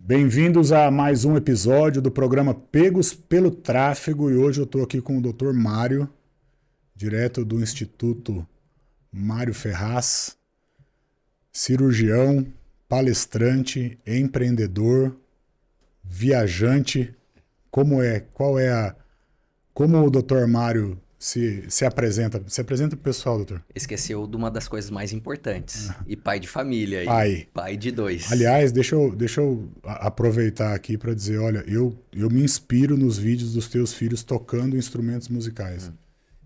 Bem-vindos a mais um episódio do programa Pegos pelo Tráfego e hoje eu estou aqui com o Dr. Mário, direto do Instituto Mário Ferraz, cirurgião, palestrante, empreendedor, viajante. Como o Dr. Mário se apresenta? Se apresenta para o pessoal, doutor. Esqueceu de uma das coisas mais importantes. E pai de família aí. Pai. Pai de dois. Aliás, deixa eu aproveitar aqui para dizer, olha, eu me inspiro nos vídeos dos teus filhos tocando instrumentos musicais.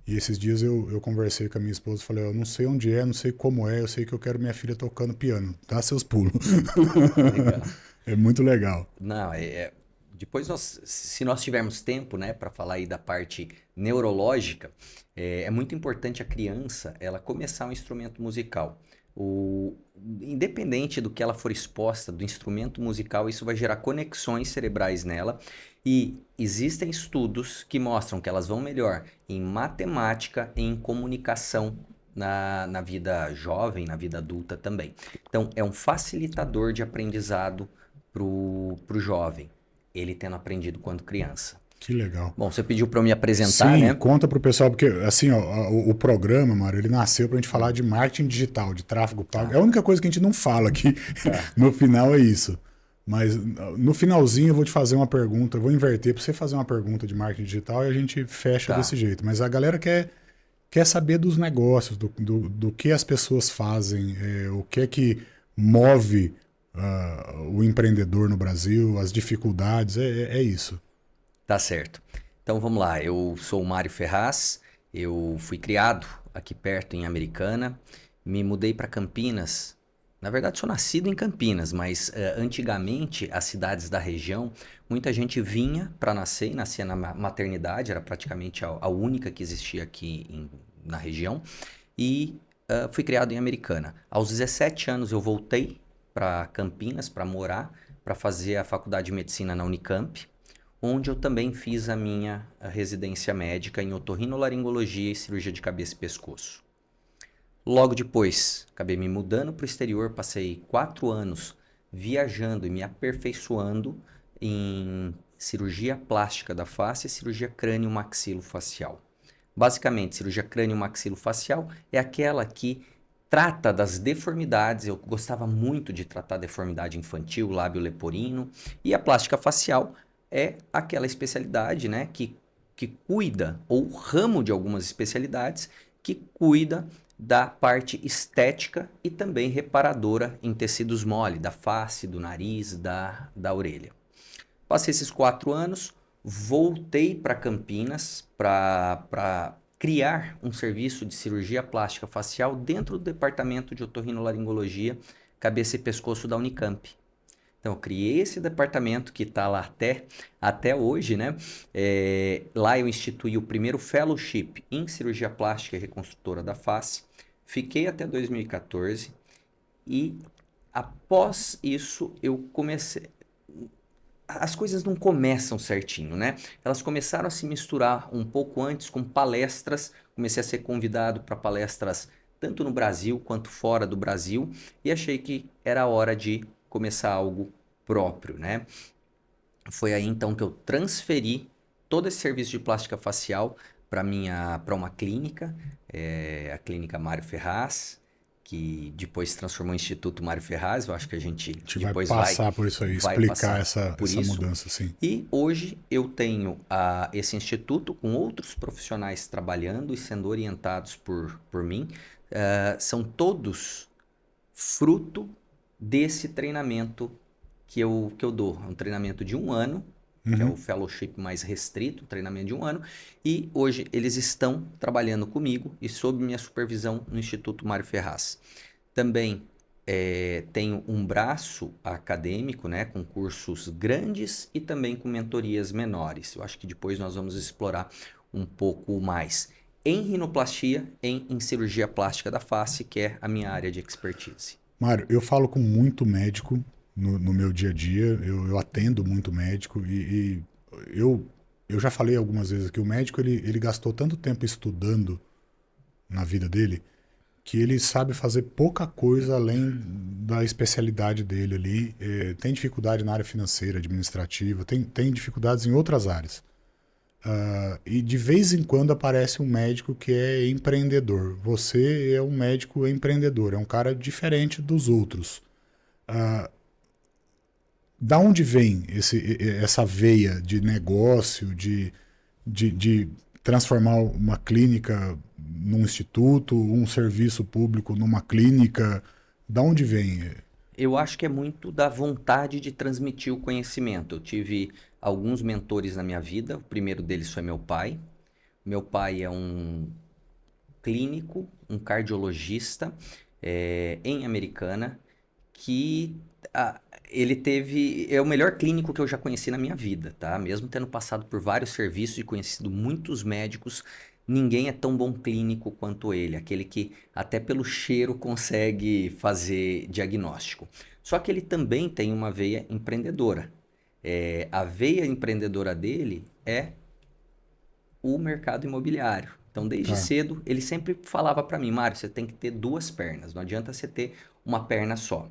E esses dias eu conversei com a minha esposa e falei, eu não sei onde é, não sei como é, eu sei que eu quero minha filha tocando piano. Dá seus pulos. Legal. É muito legal. Não, depois se nós tivermos tempo, né, para falar aí da parte neurológica, é muito importante a criança ela começar um instrumento musical. Independente do que ela for exposta, do instrumento musical, isso vai gerar conexões cerebrais nela. E existem estudos que mostram que elas vão melhor em matemática e em comunicação na vida jovem, na vida adulta também. Então, é um facilitador de aprendizado pro jovem, ele tendo aprendido quando criança. Que legal. Bom, você pediu para eu me apresentar, Sim, né? conta pro pessoal, porque assim, ó, o programa, Mário, ele nasceu pra gente falar de marketing digital, de tráfego pago. É a única coisa que a gente não fala aqui. No final é isso. Mas no finalzinho eu vou te fazer uma pergunta, eu vou inverter para você fazer uma pergunta de marketing digital e a gente fecha desse jeito. Mas a galera quer saber dos negócios, do que as pessoas fazem, o que é que move o empreendedor no Brasil, as dificuldades, é isso. Tá certo. Então vamos lá, eu sou o Mário Ferraz, eu fui criado aqui perto em Americana, me mudei para Campinas. Na verdade, sou nascido em Campinas, mas antigamente as cidades da região, muita gente vinha para nascer, nascia na maternidade, era praticamente a única que existia aqui na região, e fui criado em Americana. Aos 17 anos eu voltei para Campinas para morar, para fazer a faculdade de medicina na Unicamp, onde eu também fiz a minha residência médica em otorrinolaringologia e cirurgia de cabeça e pescoço. Logo depois, acabei me mudando para o exterior, passei 4 anos viajando e me aperfeiçoando em cirurgia plástica da face e cirurgia crânio-maxilofacial. Basicamente, cirurgia crânio-maxilofacial é aquela que trata das deformidades. Eu gostava muito de tratar deformidade infantil, lábio leporino, e a plástica facial é aquela especialidade, né, que cuida, ou ramo de algumas especialidades, que cuida da parte estética e também reparadora em tecidos mole, da face, do nariz, da orelha. Passei esses 4 anos, voltei para Campinas para criar um serviço de cirurgia plástica facial dentro do departamento de otorrinolaringologia, cabeça e pescoço da Unicamp. Então, eu criei esse departamento que está lá até hoje, né? Lá eu instituí o primeiro fellowship em cirurgia plástica e reconstrutora da face. Fiquei até 2014 e após isso eu comecei... As coisas não começam certinho, né? Elas começaram a se misturar um pouco antes com palestras. Comecei a ser convidado para palestras tanto no Brasil quanto fora do Brasil e achei que era hora de começar algo próprio, né? Foi aí então que eu transferi todo esse serviço de plástica facial para uma clínica, a clínica Mário Ferraz, que depois se transformou em Instituto Mário Ferraz. Eu acho que a gente depois vai passar por isso aí, explicar essa mudança, sim. E hoje eu tenho esse instituto com outros profissionais trabalhando e sendo orientados por mim. São todos fruto desse treinamento que eu dou. É um treinamento de 1 ano, que é o fellowship mais restrito, um treinamento de 1 ano. E hoje eles estão trabalhando comigo e sob minha supervisão no Instituto Mário Ferraz. Também tenho um braço acadêmico, né, com cursos grandes e também com mentorias menores. Eu acho que depois nós vamos explorar um pouco mais em rinoplastia, em cirurgia plástica da face, que é a minha área de expertise. Mário, eu falo com muito médico no meu dia a dia, eu atendo muito médico e eu já falei algumas vezes que o médico ele gastou tanto tempo estudando na vida dele que ele sabe fazer pouca coisa além da especialidade dele ali. Tem dificuldade na área financeira, administrativa, tem dificuldades em outras áreas. E de vez em quando aparece um médico que é empreendedor. Você é um médico empreendedor, é um cara diferente dos outros. Da onde vem essa veia de negócio, de transformar uma clínica num instituto, um serviço público numa clínica? Da onde vem? Eu acho que é muito da vontade de transmitir o conhecimento. Eu tive alguns mentores na minha vida. O primeiro deles foi meu pai. Meu pai é um clínico, um cardiologista em Americana, que é o melhor clínico que eu já conheci na minha vida, tá? Mesmo tendo passado por vários serviços e conhecido muitos médicos, ninguém é tão bom clínico quanto ele, aquele que até pelo cheiro consegue fazer diagnóstico. Só que ele também tem uma veia empreendedora. A veia empreendedora dele é o mercado imobiliário. Então, desde cedo, ele sempre falava para mim, Mário, você tem que ter duas pernas, não adianta você ter uma perna só.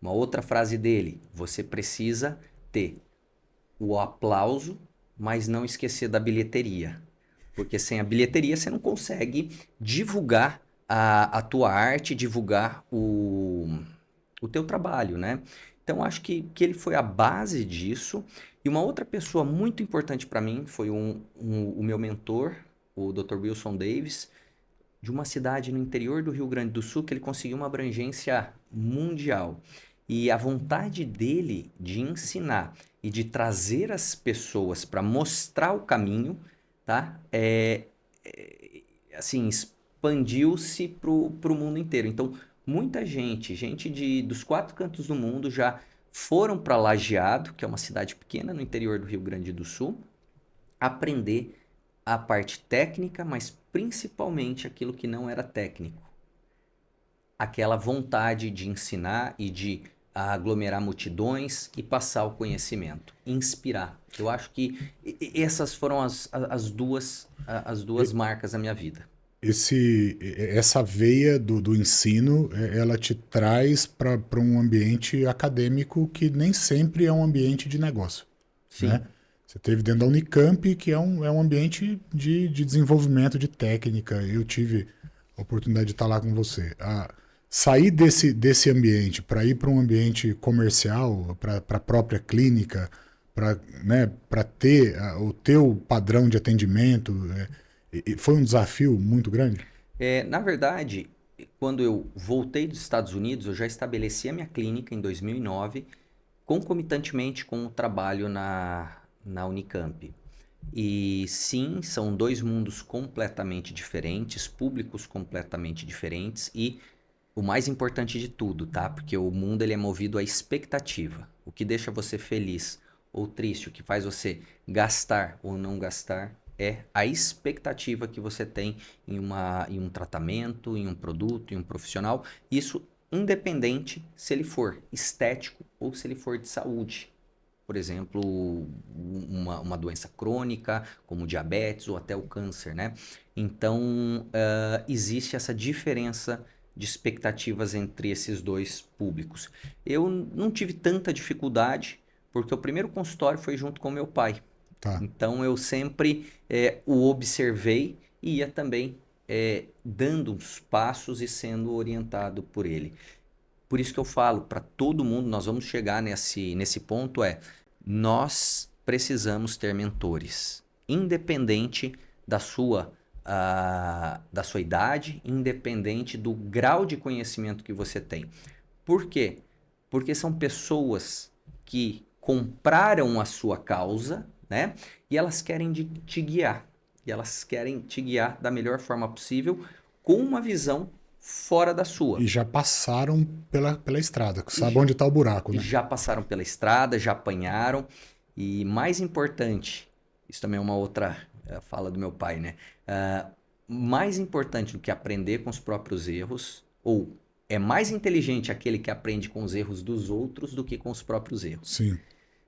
Uma outra frase dele, você precisa ter o aplauso, mas não esquecer da bilheteria. Porque sem a bilheteria você não consegue divulgar a tua arte, divulgar o teu trabalho, né? Então, acho que ele foi a base disso. E uma outra pessoa muito importante para mim foi o meu mentor, o Dr. Wilson Davis, de uma cidade no interior do Rio Grande do Sul, que ele conseguiu uma abrangência mundial. E a vontade dele de ensinar e de trazer as pessoas para mostrar o caminho, tá? Assim, expandiu-se pro mundo inteiro. Então, muita gente dos quatro cantos do mundo já foram para Lajeado, que é uma cidade pequena no interior do Rio Grande do Sul, aprender a parte técnica, mas principalmente aquilo que não era técnico. Aquela vontade de ensinar e de aglomerar multidões e passar o conhecimento, inspirar. Eu acho que essas foram as duas marcas da minha vida. Essa veia do ensino, ela te traz para um ambiente acadêmico que nem sempre é um ambiente de negócio. Sim. Né? Você teve dentro da Unicamp, que é um ambiente de desenvolvimento de técnica. Eu tive a oportunidade de estar lá com você. Sair desse ambiente para ir para um ambiente comercial, para a própria clínica, para ter o teu padrão de atendimento, foi um desafio muito grande? Na verdade, quando eu voltei dos Estados Unidos, eu já estabeleci a minha clínica em 2009, concomitantemente com o trabalho na Unicamp. E sim, são dois mundos completamente diferentes, públicos completamente diferentes e o mais importante de tudo, tá? Porque o mundo ele é movido à expectativa. O que deixa você feliz ou triste, o que faz você gastar ou não gastar, é a expectativa que você tem em um tratamento, em um produto, em um profissional. Isso independente se ele for estético ou se ele for de saúde. Por exemplo, uma doença crônica, como diabetes ou até o câncer, né? Então, existe essa diferença de expectativas entre esses dois públicos. Eu não tive tanta dificuldade, porque o primeiro consultório foi junto com meu pai. Tá. Então, eu sempre o observei e ia também dando uns passos e sendo orientado por ele. Por isso que eu falo para todo mundo, nós vamos chegar nesse ponto, nós precisamos ter mentores, independente da sua idade, independente do grau de conhecimento que você tem. Por quê? Porque são pessoas que compraram a sua causa, né? E elas querem te guiar. E elas querem te guiar da melhor forma possível, com uma visão fora da sua. E já passaram pela estrada, sabe onde está o buraco, né? Já passaram pela estrada, já apanharam. E mais importante, isso também é uma outra fala do meu pai, né? Mais importante do que aprender com os próprios erros, ou é mais inteligente aquele que aprende com os erros dos outros do que com os próprios erros. Sim.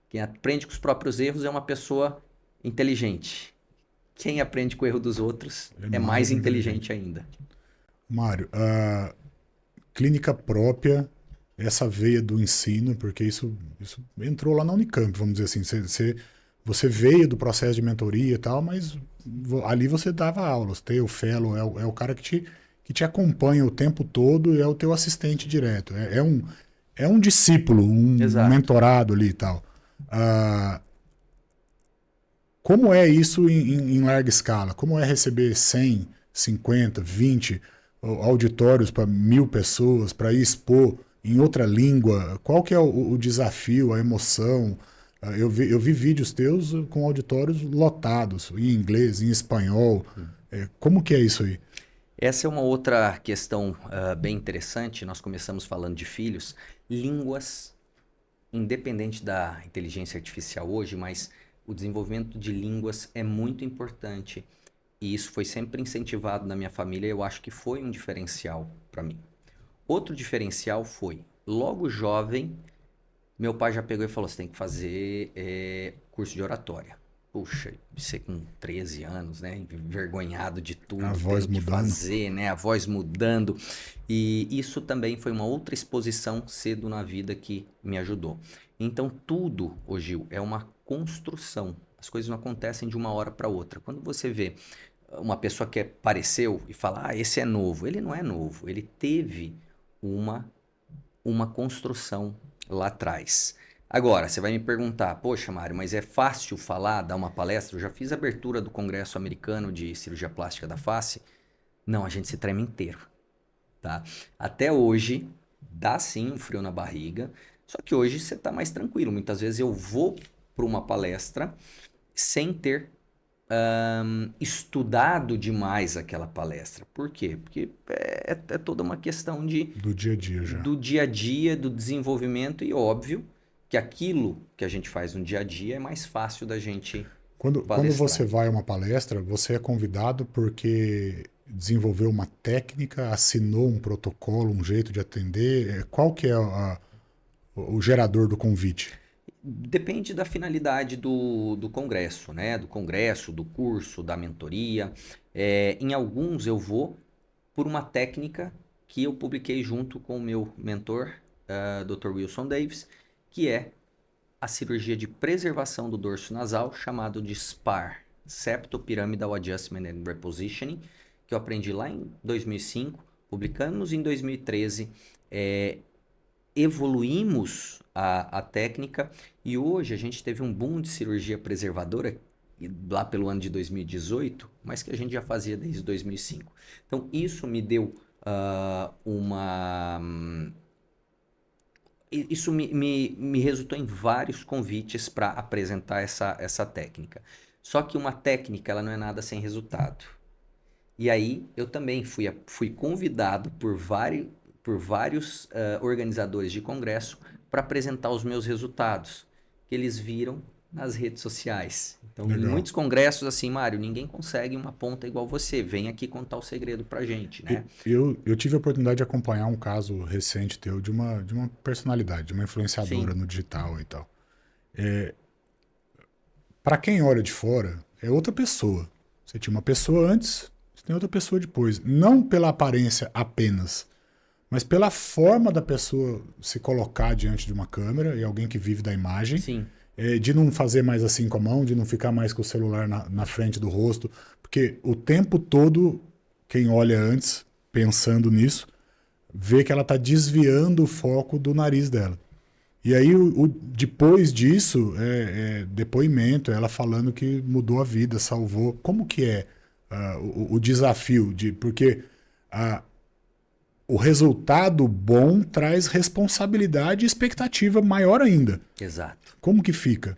Quem aprende com os próprios erros é uma pessoa inteligente. Quem aprende com o erro dos outros é mais inteligente ainda. Mário, a clínica própria, essa veia do ensino, porque isso entrou lá na Unicamp, vamos dizer assim. Você veio do processo de mentoria e tal, mas ali você dava aulas. O fellow é o cara que te acompanha o tempo todo e é o teu assistente direto. É um discípulo, um Exato. mentorado ali e tal. Ah, como é isso em larga escala? Como é receber 100, 50, 20 auditórios para 1.000 pessoas, para ir expor em outra língua? Qual que é o desafio, a emoção? Eu vi vídeos teus com auditórios lotados, em inglês, em espanhol. Como que é isso aí? Essa é uma outra questão bem interessante. Nós começamos falando de filhos. Línguas, independente da inteligência artificial hoje, mas o desenvolvimento de línguas é muito importante. E isso foi sempre incentivado na minha família. Eu acho que foi um diferencial para mim. Outro diferencial foi, logo jovem, meu pai já pegou e falou: você tem que fazer curso de oratória. Puxa, você com 13 anos, né? Envergonhado de A tudo, voz tendo que mudando. fazer, né? A voz mudando. E isso também foi uma outra exposição cedo na vida que me ajudou. Então, tudo, ô Gil, é uma construção. As coisas não acontecem de uma hora para outra. Quando você vê uma pessoa que apareceu e fala: ah, esse é novo. Ele não é novo. Ele teve uma uma construção lá atrás. Agora, você vai me perguntar: poxa, Mário, mas é fácil falar, dar uma palestra? Eu já fiz a abertura do Congresso Americano de Cirurgia Plástica da Face. Não, a gente se treme inteiro, tá? Até hoje, dá sim um frio na barriga, só que hoje você está mais tranquilo. Muitas vezes eu vou para uma palestra sem ter estudado demais aquela palestra. Por quê? Porque é toda uma questão Do dia a dia já. do dia a dia, do desenvolvimento, e óbvio que aquilo que a gente faz no dia a dia é mais fácil da gente Quando você palestrar. vai a uma palestra, você é convidado porque desenvolveu uma técnica, assinou um protocolo, um jeito de atender. Qual que é o gerador do convite? Depende da finalidade do congresso, né? Do congresso, do curso, da mentoria. Em alguns eu vou por uma técnica que eu publiquei junto com o meu mentor, Dr. Wilson Davis, que é a cirurgia de preservação do dorso nasal, chamado de SPAR, Septo Pyramidal Adjustment and Repositioning, que eu aprendi lá em 2005, publicamos em 2013, evoluímos a técnica e hoje a gente teve um boom de cirurgia preservadora lá pelo ano de 2018, mas que a gente já fazia desde 2005. Então isso me deu isso me resultou em vários convites para apresentar essa técnica. Só que uma técnica, ela não é nada sem resultado. E aí eu também fui convidado por vários organizadores de congresso para apresentar os meus resultados, que eles viram nas redes sociais. Então, em Legal. muitos congressos, assim, Mário, ninguém consegue uma ponta igual você. Vem aqui contar o segredo pra gente, né? Eu tive a oportunidade de acompanhar um caso recente teu de uma personalidade, de uma influenciadora Sim, no digital e tal. Para quem olha de fora, é outra pessoa. Você tinha uma pessoa antes, você tem outra pessoa depois. Não pela aparência apenas, mas pela forma da pessoa se colocar diante de uma câmera e alguém que vive da imagem, sim, de não fazer mais assim com a mão, de não ficar mais com o celular na frente do rosto, porque o tempo todo, quem olha antes, pensando nisso, vê que ela está desviando o foco do nariz dela. E aí, depois disso, depoimento, ela falando que mudou a vida, salvou. Como que é o desafio? Porque ah, o resultado bom traz responsabilidade e expectativa maior ainda. exato. Como que fica?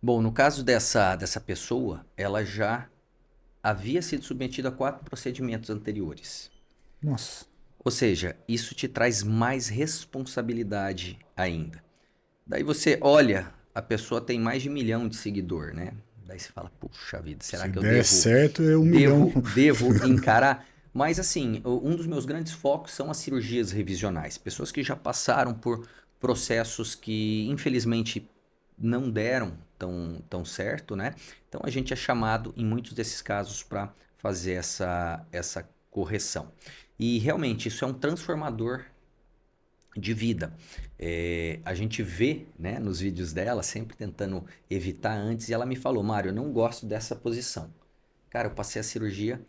Bom, no caso dessa pessoa, ela já havia sido submetida a 4 procedimentos anteriores. Nossa, Ou seja, isso te traz mais responsabilidade ainda. Daí você olha, a pessoa tem mais de 1 milhão de seguidor, né? Daí você fala: puxa vida, será se que eu der certo, é 1 milhão. devo encarar? Mas assim, um dos meus grandes focos são as cirurgias revisionais. Pessoas que já passaram por processos que infelizmente não deram tão certo, né? Então a gente é chamado em muitos desses casos para fazer essa correção. E realmente isso é um transformador de vida. A gente vê, né, nos vídeos dela, sempre tentando evitar antes, e ela me falou, Mário, eu não gosto dessa posição. Cara, eu passei a cirurgia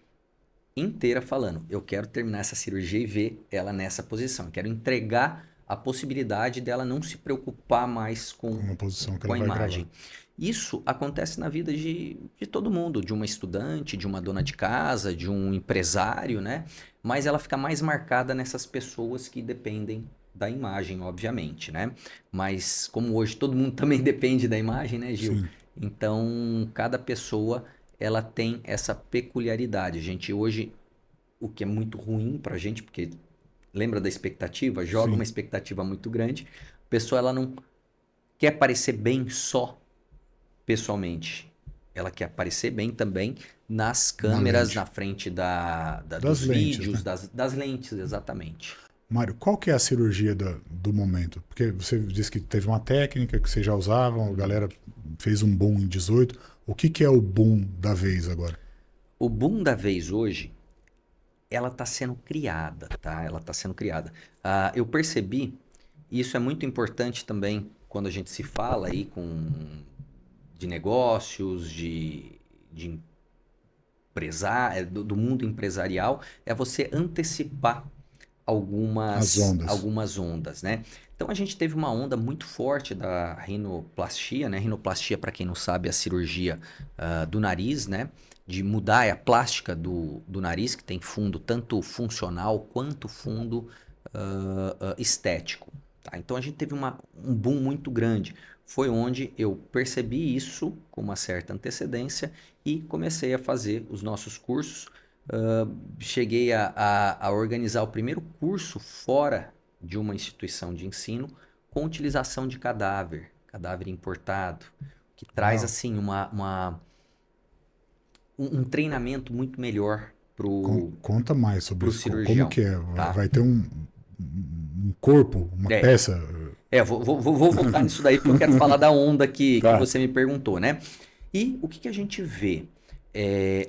inteira falando, eu quero terminar essa cirurgia e ver ela nessa posição. Eu quero entregar a possibilidade dela não se preocupar mais Com uma posição que com ela a vai imagem. gravar. Isso acontece na vida de todo mundo, de uma estudante, de uma dona de casa, de um empresário, né? Mas ela fica mais marcada nessas pessoas que dependem da imagem, obviamente, né? Mas como hoje todo mundo também depende da imagem, né, Gil? Sim, Então, cada pessoa ela tem essa peculiaridade. A gente hoje, o que é muito ruim pra gente, porque lembra da expectativa? Joga uma sim. expectativa muito grande. A pessoa ela não quer parecer bem só pessoalmente. Ela quer aparecer bem também nas Na câmeras, na lente. frente Das dos lentes, vídeos, né? das lentes, exatamente. Mário, qual que é a cirurgia do momento? Porque você disse que teve uma técnica que vocês já usavam, a galera fez um boom em 18. O que é o boom da vez agora? O boom da vez hoje, ela está sendo criada, tá? Ela está sendo criada. Eu percebi, e isso é muito importante também quando a gente se fala aí de negócios, de do mundo empresarial, é você antecipar As ondas. algumas ondas, né? Então a gente teve uma onda muito forte da rinoplastia, né? Rinoplastia, para quem não sabe, é a cirurgia do nariz, né? De mudar a plástica do nariz, que tem fundo tanto funcional quanto fundo estético. Tá? Então a gente teve um boom muito grande. Foi onde eu percebi isso com uma certa antecedência e comecei a fazer os nossos cursos. Cheguei a organizar o primeiro curso fora de uma instituição de ensino com utilização de cadáver importado, que traz Uau. assim um treinamento muito melhor pro, Conta mais sobre pro isso. Como cirurgião, que é? tá? Vai ter um corpo, uma É, peça? vou voltar nisso daí porque eu quero falar da onda que Tá. você me perguntou, né? E o que a gente vê?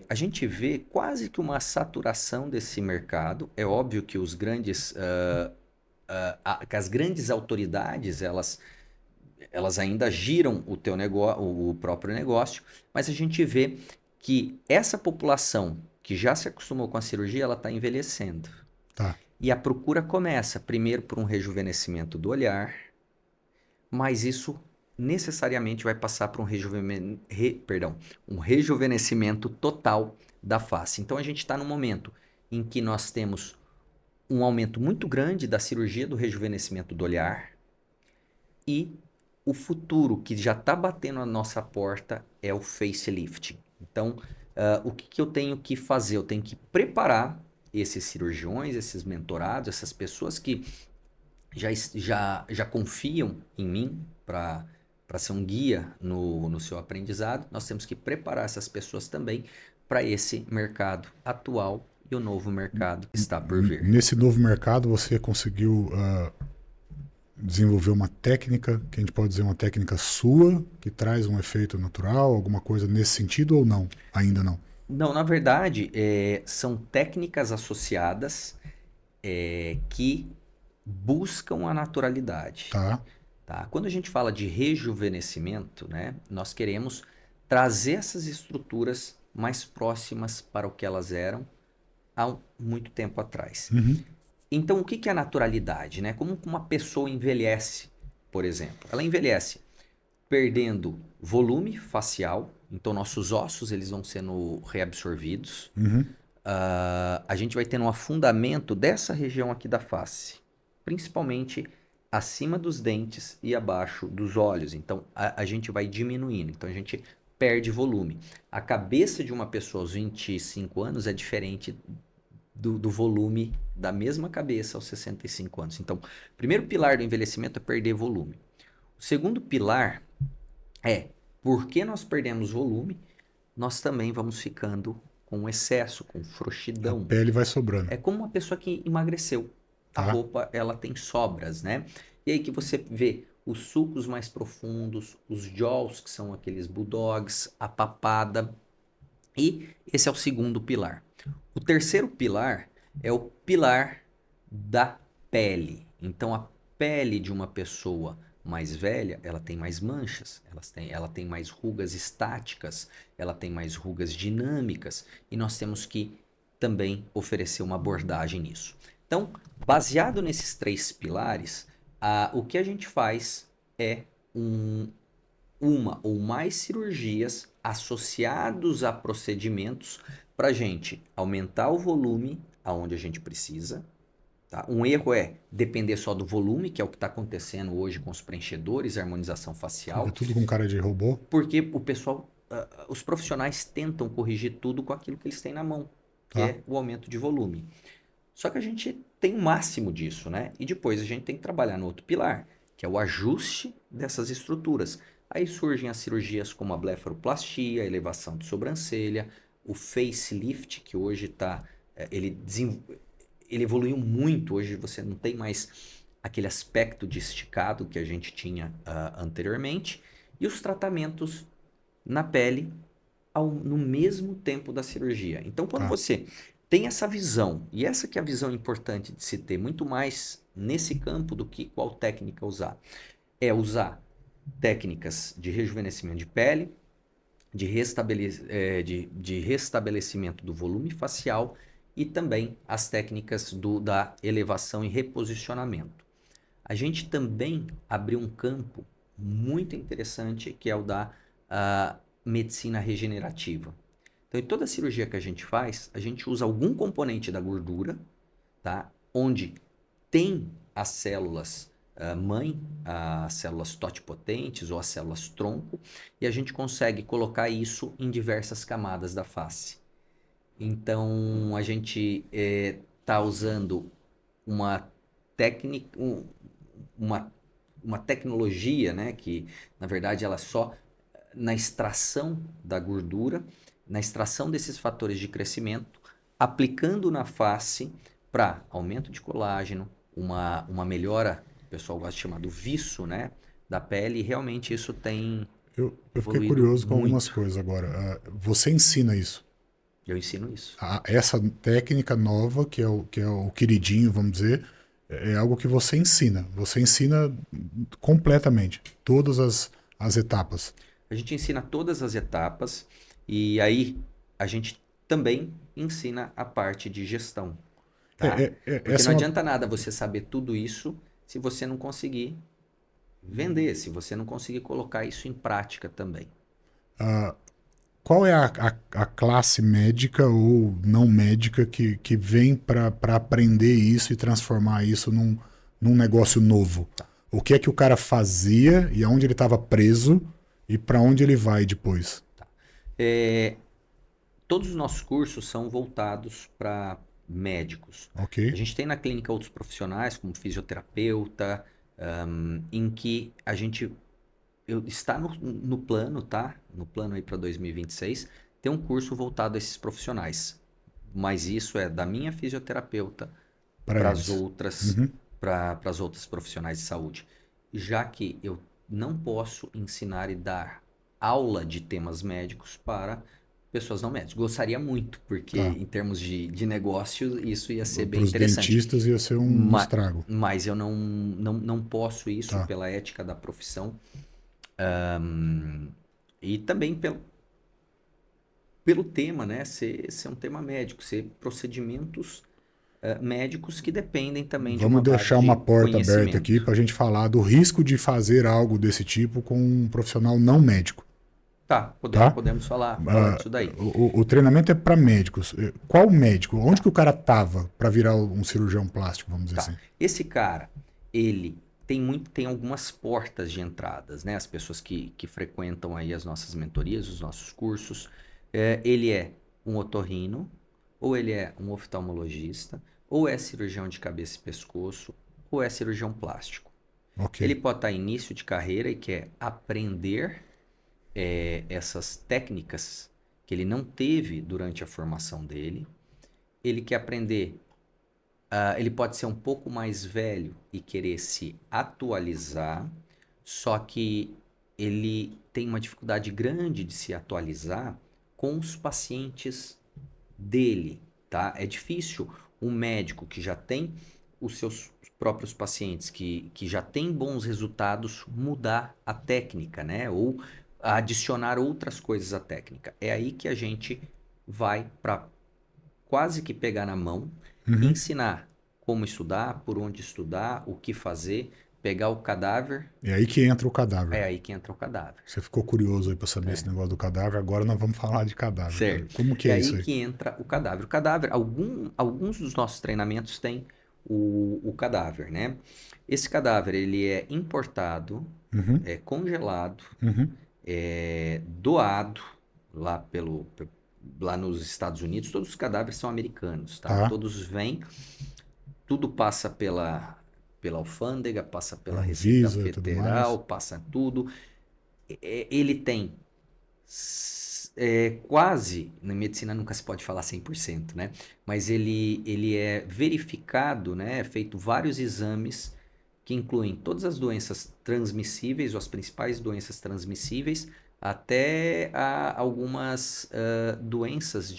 A gente vê quase que uma saturação desse mercado. É óbvio que os grandes, que as grandes autoridades, elas ainda giram o teu negócio, o próprio negócio, mas a gente vê que essa população que já se acostumou com a cirurgia, ela está envelhecendo. Tá. E a procura começa primeiro por um rejuvenescimento do olhar, mas isso necessariamente vai passar por um rejuvenescimento total da face. Então a gente está no momento em que nós temos um aumento muito grande da cirurgia do rejuvenescimento do olhar e o futuro que já está batendo a nossa porta é o facelifting. Então, o que eu tenho que fazer? Eu tenho que preparar esses cirurgiões, esses mentorados, essas pessoas que já confiam em mim para ser um guia no seu aprendizado. Nós temos que preparar essas pessoas também para esse mercado atual e o novo mercado que está por vir. Nesse novo mercado, você conseguiu desenvolver uma técnica, que a gente pode dizer uma técnica sua, que traz um efeito natural, alguma coisa nesse sentido ou não? Ainda não. Não, na verdade, são técnicas associadas que buscam a naturalidade. Tá. Tá? Quando a gente fala de rejuvenescimento, né, nós queremos trazer essas estruturas mais próximas para o que elas eram há muito tempo atrás. Uhum. Então, o que é a naturalidade? Né? Como uma pessoa envelhece, por exemplo? Ela envelhece perdendo volume facial, então nossos ossos eles vão sendo reabsorvidos. Uhum. A gente vai tendo um afundamento dessa região aqui da face, principalmente acima dos dentes e abaixo dos olhos. Então, a gente vai diminuindo. Então, a gente perde volume. A cabeça de uma pessoa aos 25 anos é diferente do volume da mesma cabeça aos 65 anos. Então, o primeiro pilar do envelhecimento é perder volume. O segundo pilar é, porque nós perdemos volume, nós também vamos ficando com excesso, com A frouxidão. pele vai sobrando. É como uma pessoa que emagreceu. A Tá. roupa, ela tem sobras, né? E aí que você vê os sulcos mais profundos, os jaws, que são aqueles bulldogs, a papada. E esse é o segundo pilar. O terceiro pilar é o pilar da pele. Então, a pele de uma pessoa mais velha, ela tem mais manchas, ela tem mais rugas estáticas, ela tem mais rugas dinâmicas, e nós temos que também oferecer uma abordagem nisso. Então, baseado nesses três pilares, o que a gente faz é uma ou mais cirurgias associados a procedimentos para a gente aumentar o volume aonde a gente precisa. Tá? Um erro é depender só do volume, que é o que está acontecendo hoje com os preenchedores, harmonização facial. Fica tudo com cara de robô. Porque o pessoal, os profissionais tentam corrigir tudo com aquilo que eles têm na mão, que Tá. é o aumento de volume. Só que a gente tem o máximo disso, né? E depois a gente tem que trabalhar no outro pilar, que é o ajuste dessas estruturas. Aí surgem as cirurgias como a blefaroplastia, a elevação de sobrancelha, o facelift, que hoje está... Ele evoluiu muito, hoje você não tem mais aquele aspecto de esticado que a gente tinha anteriormente, e os tratamentos na pele no mesmo tempo da cirurgia. Então, quando você tem essa visão, e essa que é a visão importante de se ter, muito mais nesse campo do que qual técnica usar, é usar técnicas de rejuvenescimento de pele, de restabelecimento do volume facial e também as técnicas da elevação e reposicionamento. A gente também abriu um campo muito interessante que é o da medicina regenerativa. Então, em toda cirurgia que a gente faz, a gente usa algum componente da gordura, tá? Onde tem as células mãe, as células totipotentes ou as células tronco, e a gente consegue colocar isso em diversas camadas da face. Então, a gente está usando uma técnica, uma tecnologia, né, que na verdade ela só na extração da gordura, na extração desses fatores de crescimento, aplicando na face para aumento de colágeno, uma melhora, o pessoal gosta de chamar do viço, né, da pele, e realmente isso tem Eu fiquei evoluído curioso com algumas muito. coisas agora. Você ensina isso? Eu ensino isso. Essa técnica nova, que é o queridinho, vamos dizer, é algo que você ensina. Você ensina completamente, todas as etapas. A gente ensina todas as etapas e aí a gente também ensina a parte de gestão, tá? Porque Essa não é uma, adianta nada você saber tudo isso se você não conseguir vender, se você não conseguir colocar isso em prática também. qual é a classe médica ou não médica que vem para aprender isso e transformar isso num negócio novo? O que é que o cara fazia e aonde ele estava preso e para onde ele vai depois? Todos os nossos cursos são voltados para médicos. A Ok? gente tem na clínica outros profissionais, como fisioterapeuta, em que a gente está no plano, tá? No plano aí para 2026, tem um curso voltado a esses profissionais. Mas isso é da minha fisioterapeuta Para para as eles. outras, Uhum. para as outras profissionais de saúde. Já que eu não posso ensinar e dar aula de temas médicos para pessoas não médicas. Gostaria muito, porque Tá. em termos de negócio isso ia ser Para bem os interessante. dentistas ia ser um estrago. Mas eu não posso isso Tá. pela ética da profissão. E também pelo tema, né? Ser um tema médico, ser procedimentos médicos que dependem também de uma Vamos base deixar uma de porta aberta aqui conhecimento. para a gente falar do risco de fazer algo desse tipo com um profissional não médico. Tá, Tá? podemos falar disso daí. O treinamento é para médicos. Qual médico? Onde que o cara tava para virar um cirurgião plástico, vamos dizer Tá. assim? Esse cara, ele tem algumas portas de entradas, né? As pessoas que frequentam aí as nossas mentorias, os nossos cursos. Ele é um otorrino, ou ele é um oftalmologista, ou é cirurgião de cabeça e pescoço, ou é cirurgião plástico. Ok. Ele pode estar em início de carreira e quer aprender essas técnicas que ele não teve durante a formação dele. Ele quer aprender. Ele pode ser um pouco mais velho e querer se atualizar, só que ele tem uma dificuldade grande de se atualizar com os pacientes dele. tá? É difícil um médico que já tem os seus próprios pacientes, que já tem bons resultados, mudar a técnica, né? Ou adicionar outras coisas à técnica. É aí que a gente vai para quase que pegar na mão, Uhum. ensinar como estudar, por onde estudar, o que fazer, pegar o cadáver, É aí que entra o cadáver. é aí que entra o cadáver. Você ficou curioso aí pra saber esse negócio do cadáver. Agora nós vamos falar de cadáver, cara. Certo. Como que É é aí isso aí? que entra o cadáver. O cadáver, alguns dos nossos treinamentos têm o cadáver, né? Esse cadáver, ele é importado, Uhum. é congelado, Uhum. é doado lá nos Estados Unidos. Todos os cadáveres são americanos, tá? Tá. Todos vêm, tudo passa pela alfândega, passa pela Receita Anvisa e tudo mais. Federal, passa tudo. Ele tem quase, na medicina nunca se pode falar 100%, né? Mas ele é verificado, né? É feito vários exames que incluem todas as doenças transmissíveis, ou as principais doenças transmissíveis, até algumas doenças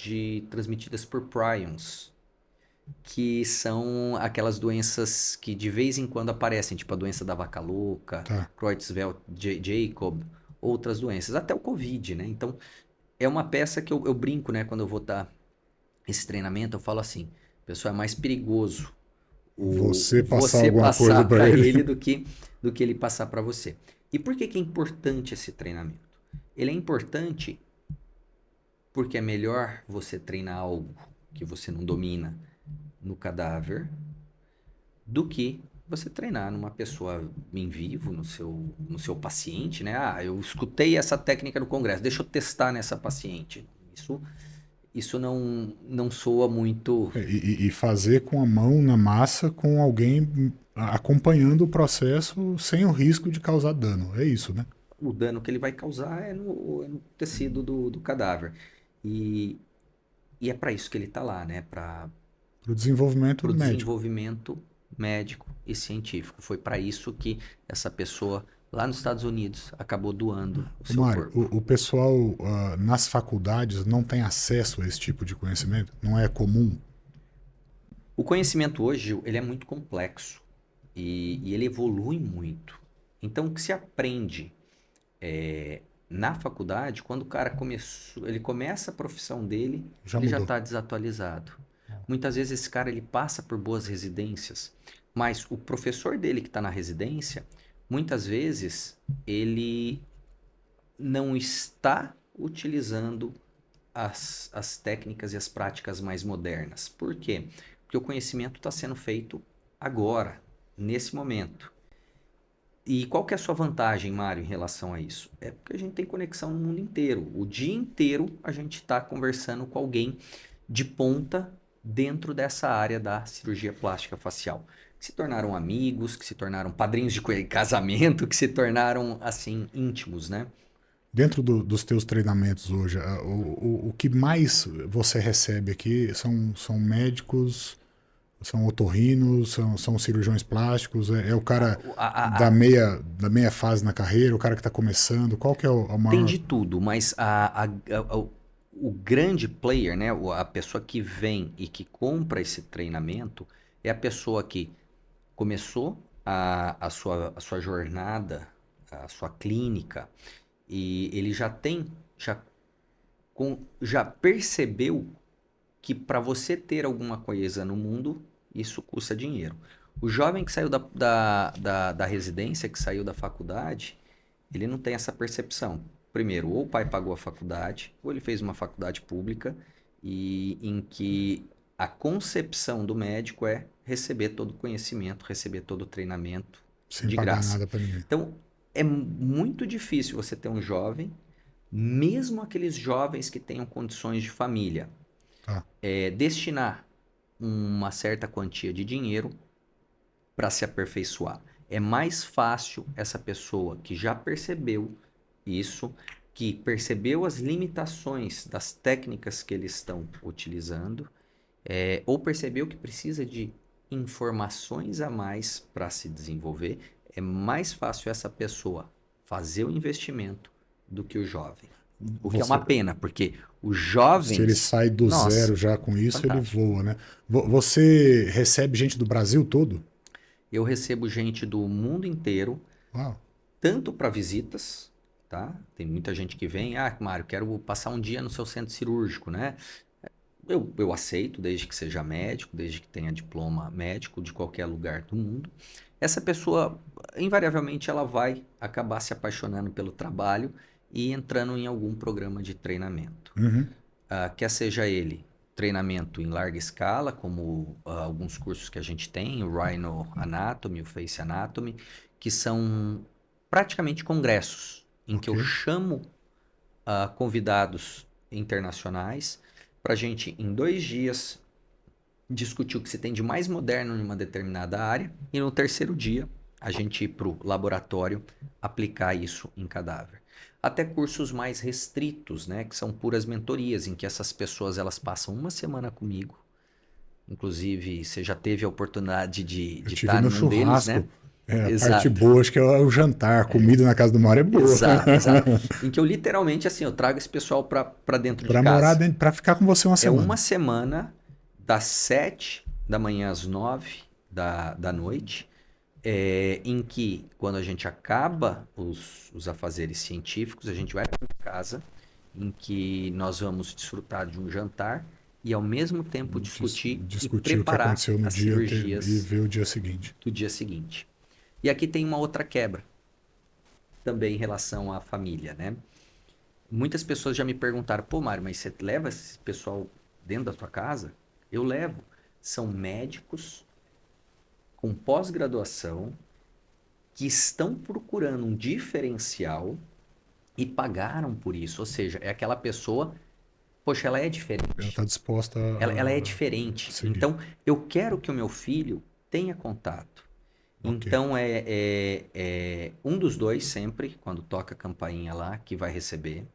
transmitidas por prions, que são aquelas doenças que de vez em quando aparecem, tipo a doença da vaca louca, Tá. Creutzfeldt-Jakob, outras doenças, até o Covid, né? Então, é uma peça que eu brinco, né? Quando eu vou dar esse treinamento, eu falo assim, pessoal, é mais perigoso Você passar você alguma coisa passar pra para ele. ele do que ele passar para você. E por que que é importante esse treinamento? Ele é importante porque é melhor você treinar algo que você não domina no cadáver do que você treinar numa pessoa em vivo, no seu paciente, né? Ah, eu escutei essa técnica no congresso, deixa eu testar nessa paciente. Isso não soa muito E fazer com a mão na massa com alguém acompanhando o processo sem o risco de causar dano. É isso, né? o dano que ele vai causar no tecido do cadáver. E, e é para isso que ele está lá, né? Para Para o desenvolvimento o médico. desenvolvimento médico e científico. Foi para isso que essa pessoa lá nos Estados Unidos acabou doando o Ô, seu Mário, corpo. o pessoal nas faculdades não tem acesso a esse tipo de conhecimento? Não é comum? O conhecimento hoje ele é muito complexo e ele evolui muito. Então, o que se aprende na faculdade, quando o cara ele começa a profissão dele, Já ele já mudou. está desatualizado. Muitas vezes esse cara ele passa por boas residências, mas o professor dele que está na residência, muitas vezes ele não está utilizando as técnicas e as práticas mais modernas. Por quê? Porque o conhecimento está sendo feito agora, nesse momento. E qual que é a sua vantagem, Mário, em relação a isso? É porque a gente tem conexão no mundo inteiro. O dia inteiro a gente está conversando com alguém de ponta dentro dessa área da cirurgia plástica facial. Que se tornaram amigos, que se tornaram padrinhos de casamento, que se tornaram, assim, íntimos, né? Dentro dos teus treinamentos hoje, o que mais você recebe aqui são médicos, são otorrinos, são cirurgiões plásticos, é o cara da meia fase na carreira, o cara que está começando, qual que é o Tem maior... de tudo, mas o grande player, né, a pessoa que vem e que compra esse treinamento é a pessoa que começou a sua jornada, a sua clínica, e ele já percebeu que para você ter alguma coisa no mundo, isso custa dinheiro. O jovem que saiu da residência, que saiu da faculdade, ele não tem essa percepção. Primeiro, ou o pai pagou a faculdade, ou ele fez uma faculdade pública, e em que a concepção do médico é receber todo o conhecimento, receber todo o treinamento Sem de pagar graça. nada para ninguém. Então, é muito difícil você ter um jovem, mesmo aqueles jovens que tenham condições de família, Tá. destinar uma certa quantia de dinheiro para se aperfeiçoar. É mais fácil essa pessoa que já percebeu isso, que percebeu as limitações das técnicas que eles estão utilizando, ou percebeu que precisa de informações a mais para se desenvolver, é mais fácil essa pessoa fazer o investimento do que o jovem. O que é uma pena, porque os jovens... Se ele sai do zero já com isso, fantástico. Ele voa, né? Você recebe gente do Brasil todo? Eu recebo gente do mundo inteiro, Uau. Tanto para visitas, tá? Tem muita gente que vem, Mário, quero passar um dia no seu centro cirúrgico, né? Eu aceito, desde que seja médico, desde que tenha diploma médico de qualquer lugar do mundo. Essa pessoa, invariavelmente, ela vai acabar se apaixonando pelo trabalho e entrando em algum programa de treinamento. Uhum. Quer seja ele treinamento em larga escala, como alguns cursos que a gente tem, o Rhino Anatomy, o Face Anatomy, que são praticamente congressos, em que eu chamo convidados internacionais para a gente, em 2 dias, discutir o que se tem de mais moderno em uma determinada área e no terceiro dia a gente ir para o laboratório aplicar isso em cadáver. Até cursos mais restritos, né, que são puras mentorias, em que essas pessoas elas passam uma semana comigo. Inclusive, você já teve a oportunidade de estar num churrasco, deles, né? A parte boa, acho que é o jantar, a comida na casa do Mário é boa. Exato. Em que eu literalmente, assim, eu trago esse pessoal para dentro de casa. Para morar dentro, para ficar com você uma semana. É uma semana, das 7 da manhã às 9 da noite, em que, quando a gente acaba os afazeres científicos, a gente vai para casa, em que nós vamos desfrutar de um jantar e, ao mesmo tempo, discutir e preparar o que aconteceu no as dia cirurgias e ver o dia seguinte. do dia seguinte. E aqui tem uma outra quebra, também em relação à família, né? Muitas pessoas já me perguntaram, pô, Mário, mas você leva esse pessoal dentro da tua casa? Eu levo. São médicos com pós-graduação que estão procurando um diferencial e pagaram por isso. Ou seja, é aquela pessoa, poxa, ela é diferente. Ela está disposta a... Ela é diferente. seguir. Então, eu quero que o meu filho tenha contato. Então, um dos dois sempre, quando toca a campainha lá, que vai receber.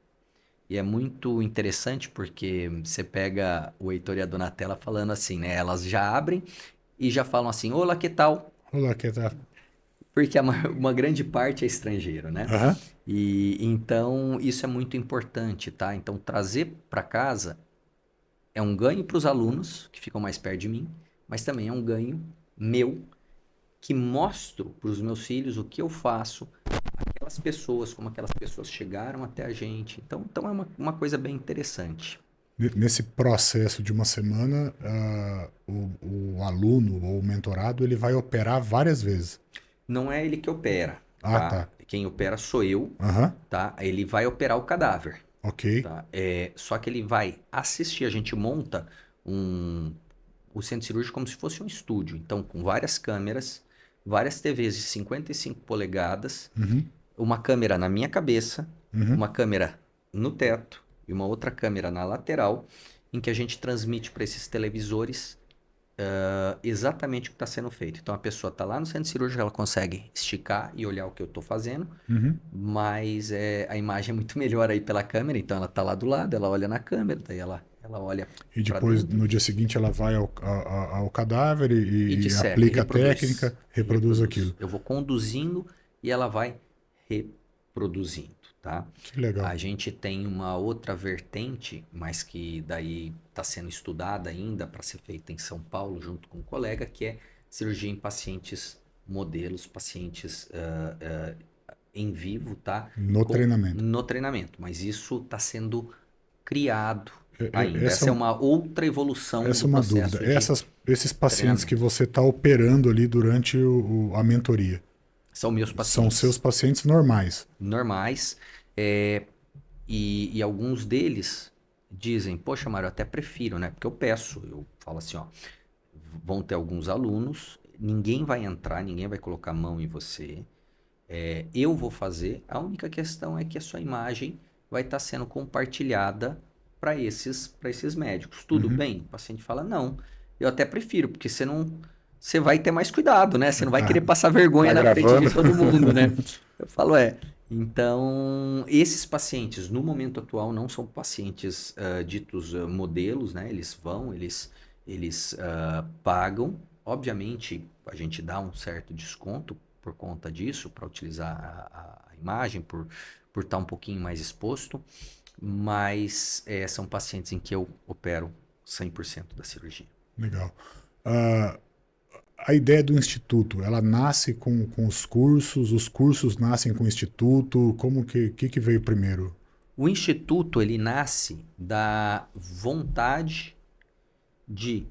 E é muito interessante porque você pega o Heitor e a Donatella falando assim, né? Elas já abrem e já falam assim, olá, que tal? Olá, que tal? Porque uma grande parte é estrangeiro, né? Uhum. E então isso é muito importante, tá? Então trazer para casa é um ganho para os alunos que ficam mais perto de mim, mas também é um ganho meu que mostro para os meus filhos o que eu faço, aquelas pessoas, como aquelas pessoas chegaram até a gente. Então é uma coisa bem interessante. Nesse processo de uma semana, o aluno ou o mentorado ele vai operar várias vezes. Não é ele que opera. Tá. Quem opera sou eu. Uhum. Tá? Ele vai operar o cadáver. Ok. Tá? Só que ele vai assistir. A gente monta o centro cirúrgico como se fosse um estúdio. Então, com várias câmeras, várias TVs de 55 polegadas, uma câmera na minha cabeça, uma câmera no teto e uma outra câmera na lateral, em que a gente transmite para esses televisores exatamente o que está sendo feito. Então, a pessoa está lá no centro cirúrgico, ela consegue esticar e olhar o que eu estou fazendo, mas a imagem é muito melhor aí pela câmera, então ela está lá do lado, ela olha na câmera, daí ela olha. E depois, no dia seguinte, ela vai ao cadáver e disseca, aplica a técnica, reproduz aquilo. Eu vou conduzindo e ela vai reproduzindo, tá? Que legal. A gente tem uma outra vertente, mas que daí está sendo estudada ainda para ser feita em São Paulo, junto com um colega, que é cirurgia em pacientes modelos, pacientes em vivo, tá? No treinamento. No treinamento, mas isso está sendo criado ainda. Essa é uma outra evolução do uma processo dúvida. Esses pacientes que você está operando ali durante a mentoria são meus pacientes. São seus pacientes normais. Normais. E alguns deles dizem, poxa, Mário, eu até prefiro, né? Porque eu falo assim, ó, vão ter alguns alunos, ninguém vai entrar, ninguém vai colocar a mão em você. Eu vou fazer, a única questão é que a sua imagem vai estar sendo compartilhada para esses médicos. Tudo bem? O paciente fala, não, eu até prefiro, porque você vai ter mais cuidado, né? Você não vai querer passar vergonha na frente de todo mundo, né? Eu falo, Então, esses pacientes, no momento atual, não são pacientes ditos modelos, né? Eles vão, eles pagam. Obviamente, a gente dá um certo desconto por conta disso, para utilizar a imagem, por estar um pouquinho mais exposto. mas são pacientes em que eu opero 100% da cirurgia. Legal. A ideia do instituto, ela nasce com os cursos nascem com o instituto, como que veio primeiro? O instituto, ele nasce da vontade de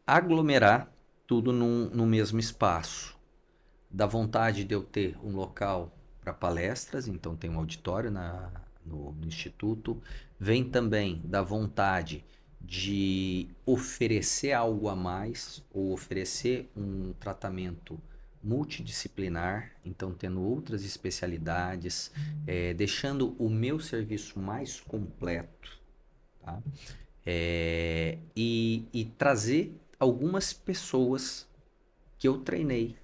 aglomerar tudo no mesmo espaço. Da vontade de eu ter um local para palestras, então tem um auditório no instituto. Vem também da vontade de oferecer algo a mais, ou oferecer um tratamento multidisciplinar, então tendo outras especialidades, deixando o meu serviço mais completo, tá? E trazer algumas pessoas que eu treinei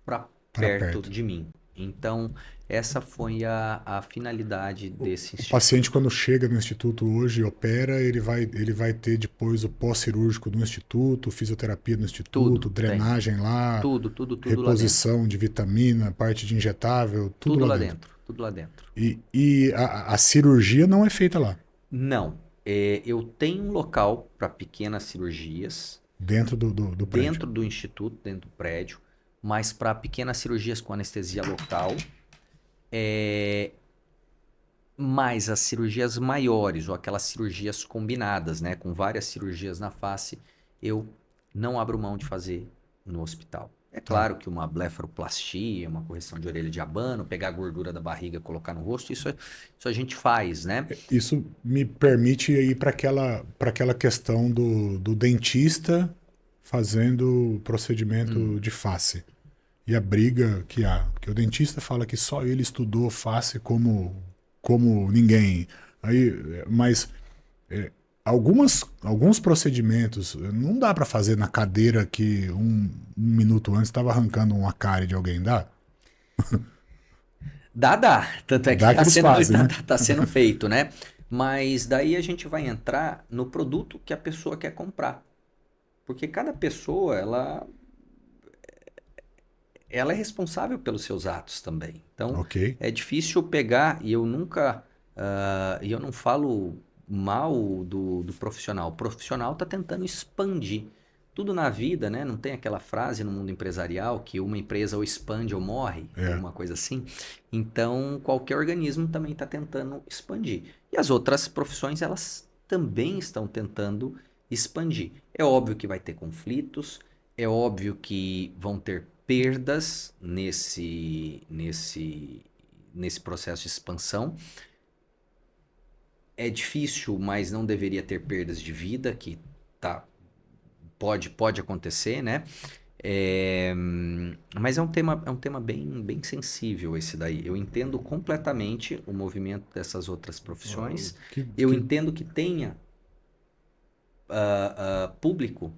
para perto de mim. Então, essa foi a finalidade desse O instituto. paciente, quando chega no instituto hoje e opera, ele vai ter depois o pós-cirúrgico no instituto, fisioterapia no instituto, drenagem lá, tudo reposição de vitamina, parte de injetável, tudo lá dentro. Tudo lá dentro. E a cirurgia não é feita lá? Não. Eu tenho um local para pequenas cirurgias. Dentro do prédio? Dentro do instituto, dentro do prédio. Mas para pequenas cirurgias com anestesia local. Mas as cirurgias maiores, ou aquelas cirurgias combinadas, né, com várias cirurgias na face, eu não abro mão de fazer no hospital. É claro que uma blefaroplastia, uma correção de orelha de abano, pegar a gordura da barriga e colocar no rosto, isso a gente faz, né? Isso me permite ir para aquela questão do dentista fazendo o procedimento de face. E a briga que há. Porque o dentista fala que só ele estudou face como ninguém. Mas alguns procedimentos não dá para fazer na cadeira que um minuto antes estava arrancando uma cárie de alguém, dá? Dá. Tanto é que tá sendo feito, né? Mas daí a gente vai entrar no produto que a pessoa quer comprar. Porque cada pessoa, ela é responsável pelos seus atos também. Então, é difícil pegar, e eu nunca... e eu não falo mal do profissional. O profissional está tentando expandir. Tudo na vida, né? Não tem aquela frase no mundo empresarial que uma empresa ou expande ou morre, alguma coisa assim. Então, qualquer organismo também está tentando expandir. E as outras profissões, elas também estão tentando expandir. É óbvio que vai ter conflitos, é óbvio que vão ter perdas nesse processo de expansão. É difícil, mas não deveria ter perdas de vida, que pode acontecer, né? Mas é um tema bem sensível esse daí. Eu entendo completamente o movimento dessas outras profissões. Eu entendo que tenha público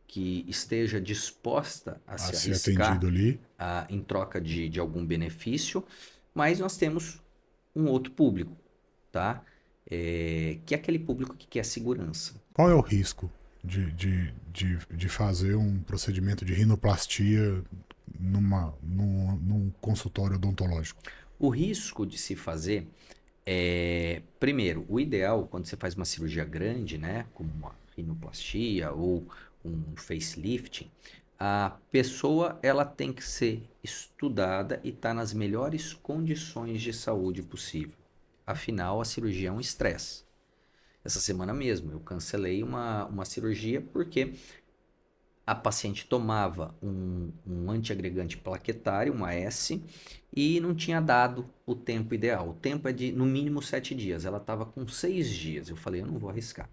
que esteja disposta a se arriscar ali. Em troca de algum benefício, mas nós temos um outro público, tá? Que é aquele público que quer segurança. Qual é o risco de fazer um procedimento de rinoplastia num consultório odontológico? O risco de se fazer primeiro, o ideal, quando você faz uma cirurgia grande, né, como uma rinoplastia ou um facelift, a pessoa ela tem que ser estudada e estar nas melhores condições de saúde possível. Afinal, a cirurgia é um estresse. Essa semana mesmo eu cancelei uma cirurgia porque a paciente tomava um antiagregante plaquetário, uma S, e não tinha dado o tempo ideal. O tempo é de no mínimo 7 dias. Ela estava com 6 dias. Eu falei, eu não vou arriscar.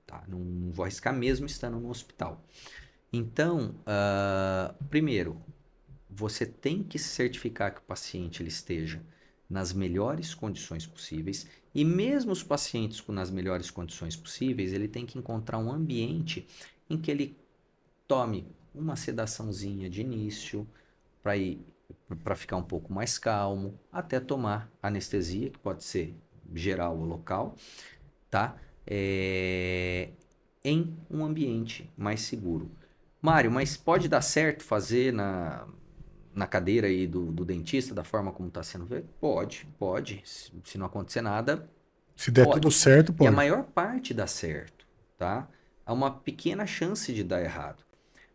Tá? Não vou arriscar mesmo estando no hospital. Então, primeiro, você tem que certificar que o paciente ele esteja nas melhores condições possíveis, e mesmo os pacientes nas melhores condições possíveis, ele tem que encontrar um ambiente em que ele tome uma sedaçãozinha de início para ficar um pouco mais calmo, até tomar anestesia, que pode ser geral ou local, tá? Em um ambiente mais seguro. Mário, mas pode dar certo fazer na na cadeira aí do dentista, da forma como está sendo feito? Pode. Se não acontecer nada, Se der pode. tudo certo, E a pode. maior parte dá certo, tá? Há uma pequena chance de dar errado.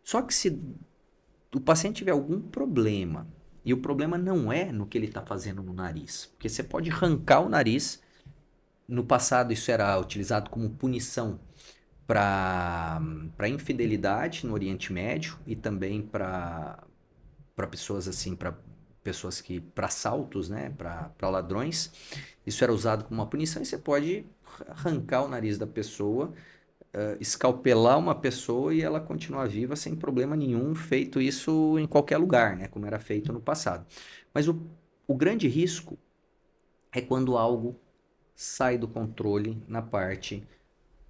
Só que se o paciente tiver algum problema, e o problema não é no que ele está fazendo no nariz, porque você pode arrancar o nariz. No passado, isso era utilizado como punição para infidelidade no Oriente Médio e também para pessoas assim, para pessoas que para assaltos, né, para ladrões. Isso era usado como uma punição e você pode arrancar o nariz da pessoa, escalpelar uma pessoa e ela continuar viva sem problema nenhum, feito isso em qualquer lugar, né, como era feito no passado. Mas o grande risco é quando algo sai do controle na parte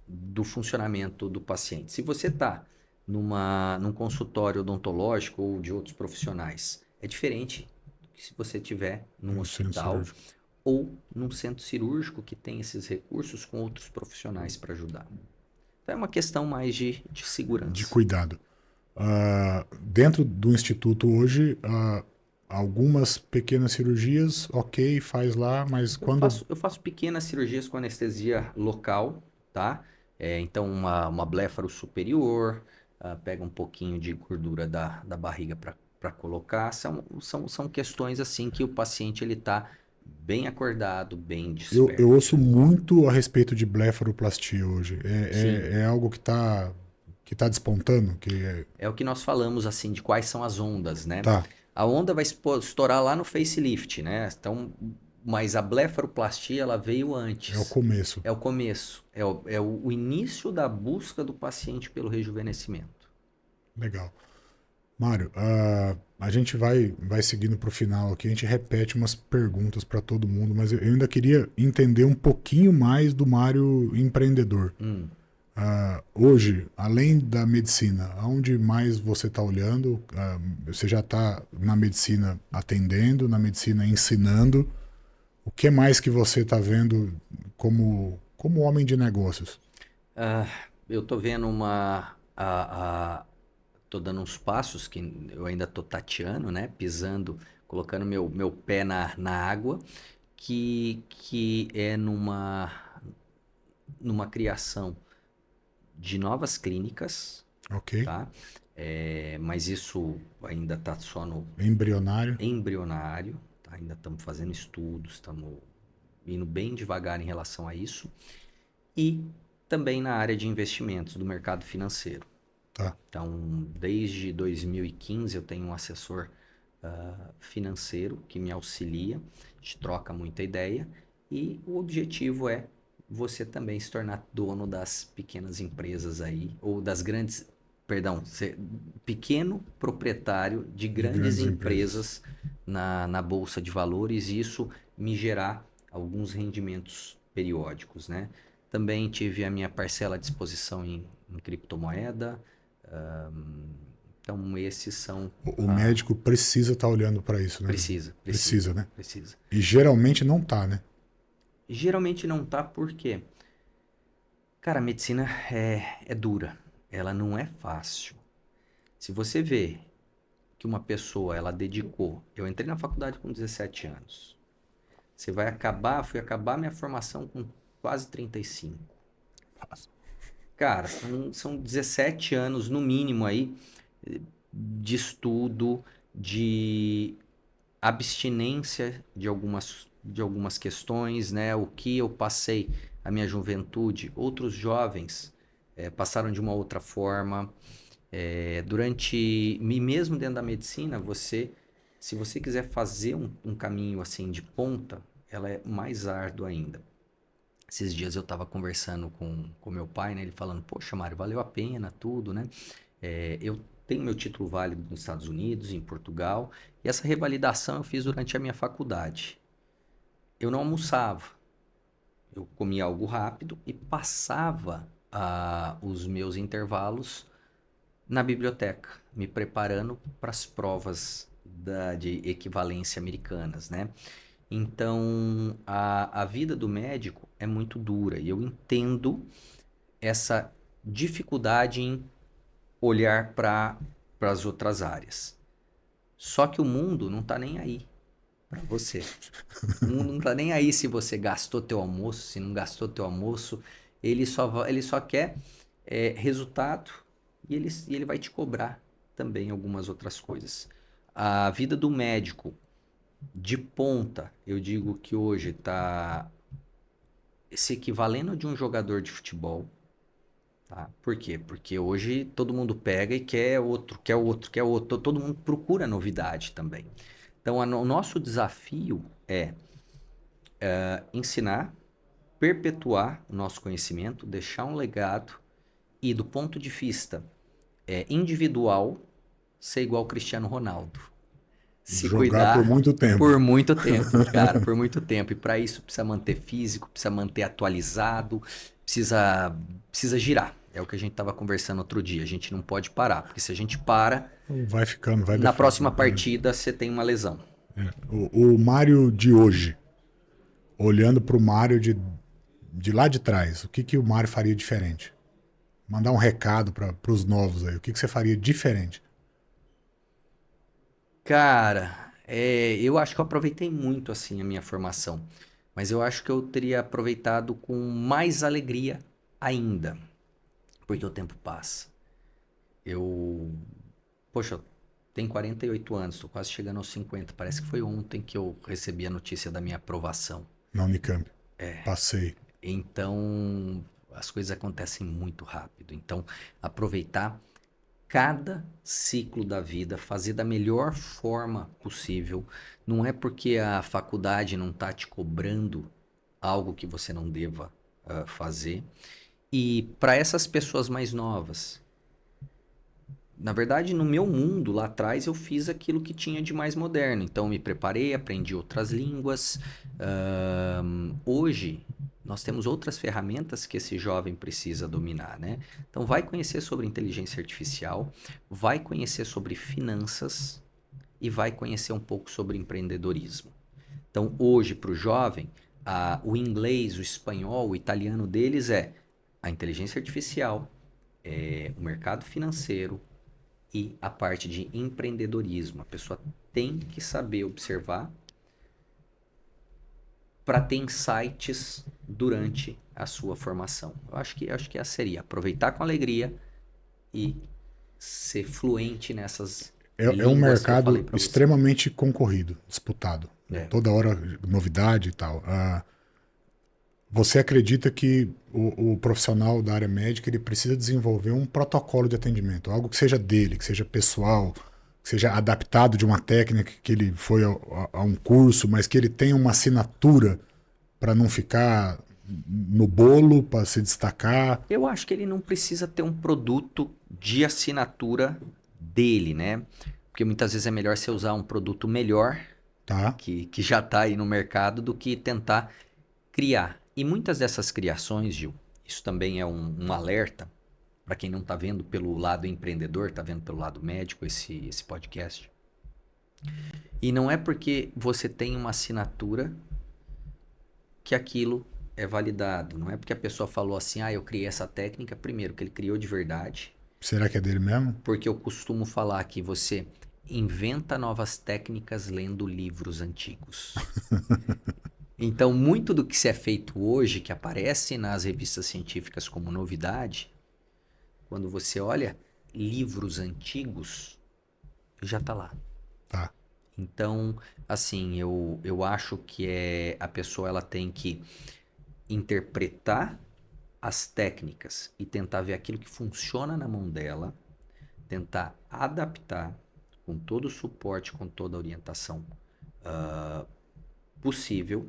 do funcionamento do paciente. Se você está num consultório odontológico ou de outros profissionais, é diferente do que se você estiver num hospital ou num centro cirúrgico que tem esses recursos com outros profissionais para ajudar. Então é uma questão mais de segurança. De cuidado. Dentro do instituto hoje, algumas pequenas cirurgias, ok, faz lá, mas quando... Eu faço pequenas cirurgias com anestesia local, tá? Então, uma blefaro superior, pega um pouquinho de gordura da barriga para colocar. São questões assim que o paciente ele tá bem acordado, bem desperto. Eu ouço muito a respeito de blefaroplastia hoje. É algo que tá despontando? É o que nós falamos, assim, de quais são as ondas, né? Tá. A onda vai estourar lá no facelift, né? Então, mas a blefaroplastia, ela veio antes. É o começo. É o começo. É o início da busca do paciente pelo rejuvenescimento. Legal. Mário, a gente vai seguindo para o final aqui, a gente repete umas perguntas para todo mundo, mas eu ainda queria entender um pouquinho mais do Mário empreendedor. Hoje, além da medicina, aonde mais você está olhando? Você já está na medicina atendendo, na medicina ensinando. O que mais que você está vendo como homem de negócios? Eu estou vendo tô dando uns passos que eu ainda tô tateando, né? Pisando, colocando meu pé na água, que é numa criação de novas clínicas, Ok. tá? Mas isso ainda está só no embrionário. Tá? Ainda estamos fazendo estudos, estamos indo bem devagar em relação a isso. E também na área de investimentos do mercado financeiro. Tá. Então, desde 2015 eu tenho um assessor financeiro que me auxilia, a gente troca muita ideia e o objetivo é você também se tornar dono das pequenas empresas aí, ou das grandes, perdão, ser pequeno proprietário de grandes empresas na Bolsa de Valores e isso me gerar alguns rendimentos periódicos, né? Também tive a minha parcela à disposição em criptomoeda. Então, esses são... O médico precisa estar olhando para isso, né? Precisa, né? Precisa. E geralmente não tá, né? Geralmente não tá porque, cara, a medicina é dura. Ela não é fácil. Se você vê que uma pessoa, ela dedicou... Eu entrei na faculdade com 17 anos. Fui acabar minha formação com quase 35. Cara, são 17 anos no mínimo aí de estudo, de abstinência de algumas questões, né? O que eu passei a minha juventude, outros jovens passaram de uma outra forma. Mesmo dentro da medicina, se você quiser fazer um caminho assim de ponta, ela é mais árdua ainda. Esses dias eu estava conversando com meu pai, né? Ele falando, poxa, Mário, valeu a pena tudo, né? Eu tenho meu título válido nos Estados Unidos, em Portugal, e essa revalidação eu fiz durante a minha faculdade. Eu não almoçava, eu comia algo rápido e passava os meus intervalos na biblioteca, me preparando para as provas de equivalência americanas, né? Então, a vida do médico é muito dura e eu entendo essa dificuldade em olhar para as outras áreas. Só que o mundo não tá nem aí para você. O mundo não tá nem aí se você gastou teu almoço, se não gastou teu almoço. Ele só quer resultado e ele vai te cobrar também algumas outras coisas. A vida do médico de ponta, eu digo que hoje está se equivalendo de um jogador de futebol. Tá? Por quê? Porque hoje todo mundo pega e quer outro, quer outro, quer outro. Todo mundo procura novidade também. Então, o nosso desafio é ensinar, perpetuar o nosso conhecimento, deixar um legado e, do ponto de vista individual, ser igual ao Cristiano Ronaldo. Se Jogar por cuidar muito tempo. por muito tempo, cara, por muito tempo. E para isso precisa manter físico, precisa manter atualizado, precisa girar. É o que a gente estava conversando outro dia. A gente não pode parar, porque se a gente para, Vai ficando, vai na próxima partida você tem uma lesão. O Mário de hoje, olhando para o Mário de lá de trás, o que o Mário faria diferente? Mandar um recado para os novos aí. O que você faria diferente? Cara, eu acho que eu aproveitei muito assim a minha formação, mas eu acho que eu teria aproveitado com mais alegria ainda, porque o tempo passa. Poxa, eu tenho 48 anos, tô quase chegando aos 50. Parece que foi ontem que eu recebi a notícia da minha aprovação. Na Unicamp. Passei. Então, as coisas acontecem muito rápido. Então, aproveitar cada ciclo da vida, fazer da melhor forma possível. Não é porque a faculdade não está te cobrando algo que você não deva fazer. E para essas pessoas mais novas, na verdade, no meu mundo lá atrás, eu fiz aquilo que tinha de mais moderno. Então, me preparei, aprendi outras línguas. Hoje, nós temos outras ferramentas que esse jovem precisa dominar, né? Então, vai conhecer sobre inteligência artificial, vai conhecer sobre finanças e vai conhecer um pouco sobre empreendedorismo. Então, hoje, para o jovem, o inglês, o espanhol, o italiano deles é a inteligência artificial, o mercado financeiro, e a parte de empreendedorismo. A pessoa tem que saber observar para ter insights durante a sua formação. Eu acho que essa seria aproveitar com alegria e ser fluente nessas É um línguas que eu mercado falei para você. extremamente concorrido, disputado. Toda hora novidade e tal. Você acredita que o profissional da área médica ele precisa desenvolver um protocolo de atendimento, algo que seja dele, que seja pessoal, que seja adaptado de uma técnica que ele foi a um curso, mas que ele tenha uma assinatura para não ficar no bolo, para se destacar? Eu acho que ele não precisa ter um produto de assinatura dele, né? Porque muitas vezes é melhor você usar um produto melhor, Tá. que já está aí no mercado, do que tentar criar. E muitas dessas criações, Gil, isso também é um alerta para quem não está vendo pelo lado empreendedor, está vendo pelo lado médico esse podcast. E não é porque você tem uma assinatura que aquilo é validado. Não é porque a pessoa falou assim, eu criei essa técnica, primeiro, que ele criou de verdade. Será que é dele mesmo? Porque eu costumo falar que você inventa novas técnicas lendo livros antigos. Então, muito do que se é feito hoje, que aparece nas revistas científicas como novidade, quando você olha livros antigos, já está lá. Tá. Então, assim, eu acho que a pessoa ela tem que interpretar as técnicas e tentar ver aquilo que funciona na mão dela, tentar adaptar com todo o suporte, com toda a orientação possível.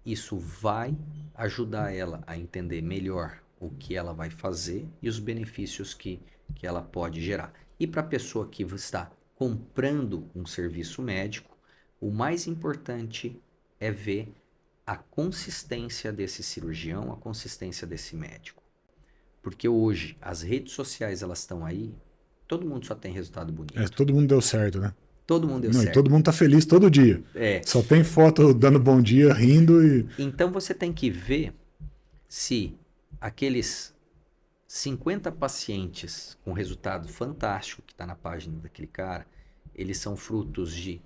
Isso vai ajudar ela a entender melhor o que ela vai fazer e os benefícios que ela pode gerar. E para a pessoa que está comprando um serviço médico, o mais importante é ver a consistência desse cirurgião, a consistência desse médico. Porque hoje as redes sociais elas estão aí, todo mundo só tem resultado bonito. Todo mundo deu certo, né? Todo mundo deu certo. E todo mundo tá feliz todo dia. Só tem foto dando bom dia, rindo e... Então você tem que ver se aqueles 50 pacientes com resultado fantástico que está na página daquele cara, eles são frutos de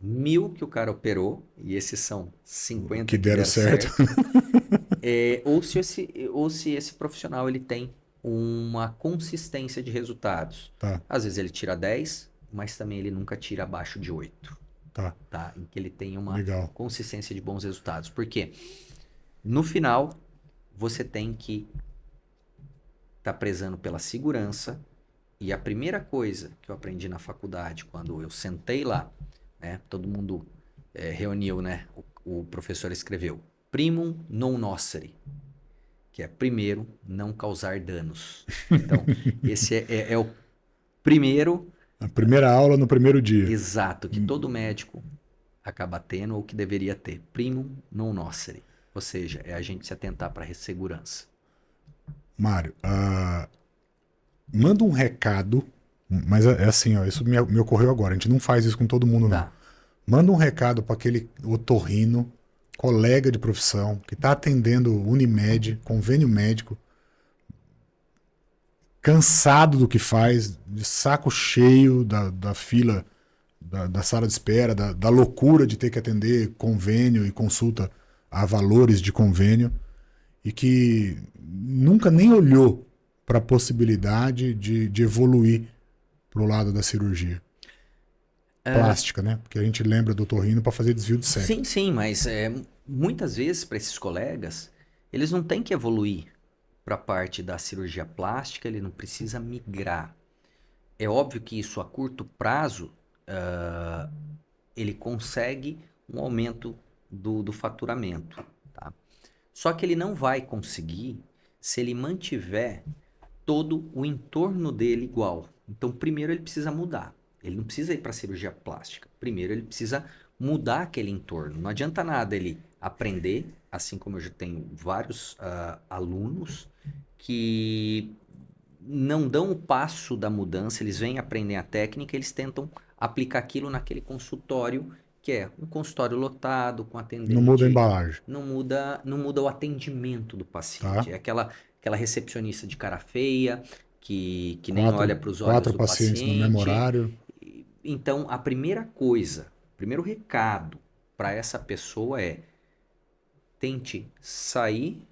1.000 que o cara operou, e esses são 50 Que deram certo. Ou se esse profissional ele tem uma consistência de resultados. Tá, Às vezes ele tira 10, mas também ele nunca tira abaixo de 8, tá. tá? Em que ele tem uma Legal. consistência de bons resultados. Por quê? No final, você tem que estar prezando pela segurança. E a primeira coisa que eu aprendi na faculdade, quando eu sentei lá, né, todo mundo reuniu, né, o professor escreveu primum non nocere, que é primeiro não causar danos. Então, esse é o primeiro A primeira aula no primeiro dia. exato que todo médico acaba tendo ou que deveria ter. Primum non nocere. Ou seja, é a gente se atentar para a segurança. Mário, manda um recado, mas é assim, ó, isso me ocorreu agora. A gente não faz isso com todo mundo, não. Tá. Manda um recado para aquele otorrino, colega de profissão, que está atendendo Unimed, convênio médico, cansado do que faz, de saco cheio da fila, da sala de espera, da loucura de ter que atender convênio e consulta a valores de convênio, e que nunca nem olhou para a possibilidade de evoluir para o lado da cirurgia plástica, né? Porque a gente lembra do otorrino para fazer desvio de septo. Sim, mas muitas vezes para esses colegas, eles não têm que evoluir para a parte da cirurgia plástica, ele não precisa migrar. É óbvio que isso a curto prazo, ele consegue um aumento do faturamento, tá? Só que ele não vai conseguir se ele mantiver todo o entorno dele igual. Então, primeiro ele precisa mudar. Ele não precisa ir para a cirurgia plástica. Primeiro ele precisa mudar aquele entorno. Não adianta nada ele aprender, assim como eu já tenho vários alunos que não dão o passo da mudança, eles vêm aprender a técnica, eles tentam aplicar aquilo naquele consultório, que é um consultório lotado, com atendente. Não muda a embalagem. Não muda o atendimento do paciente. Tá. É aquela recepcionista de cara feia, que nem olha para os olhos Quatro do pacientes paciente. no mesmo horário. Então, a primeira coisa, o primeiro recado para essa pessoa é: tente sair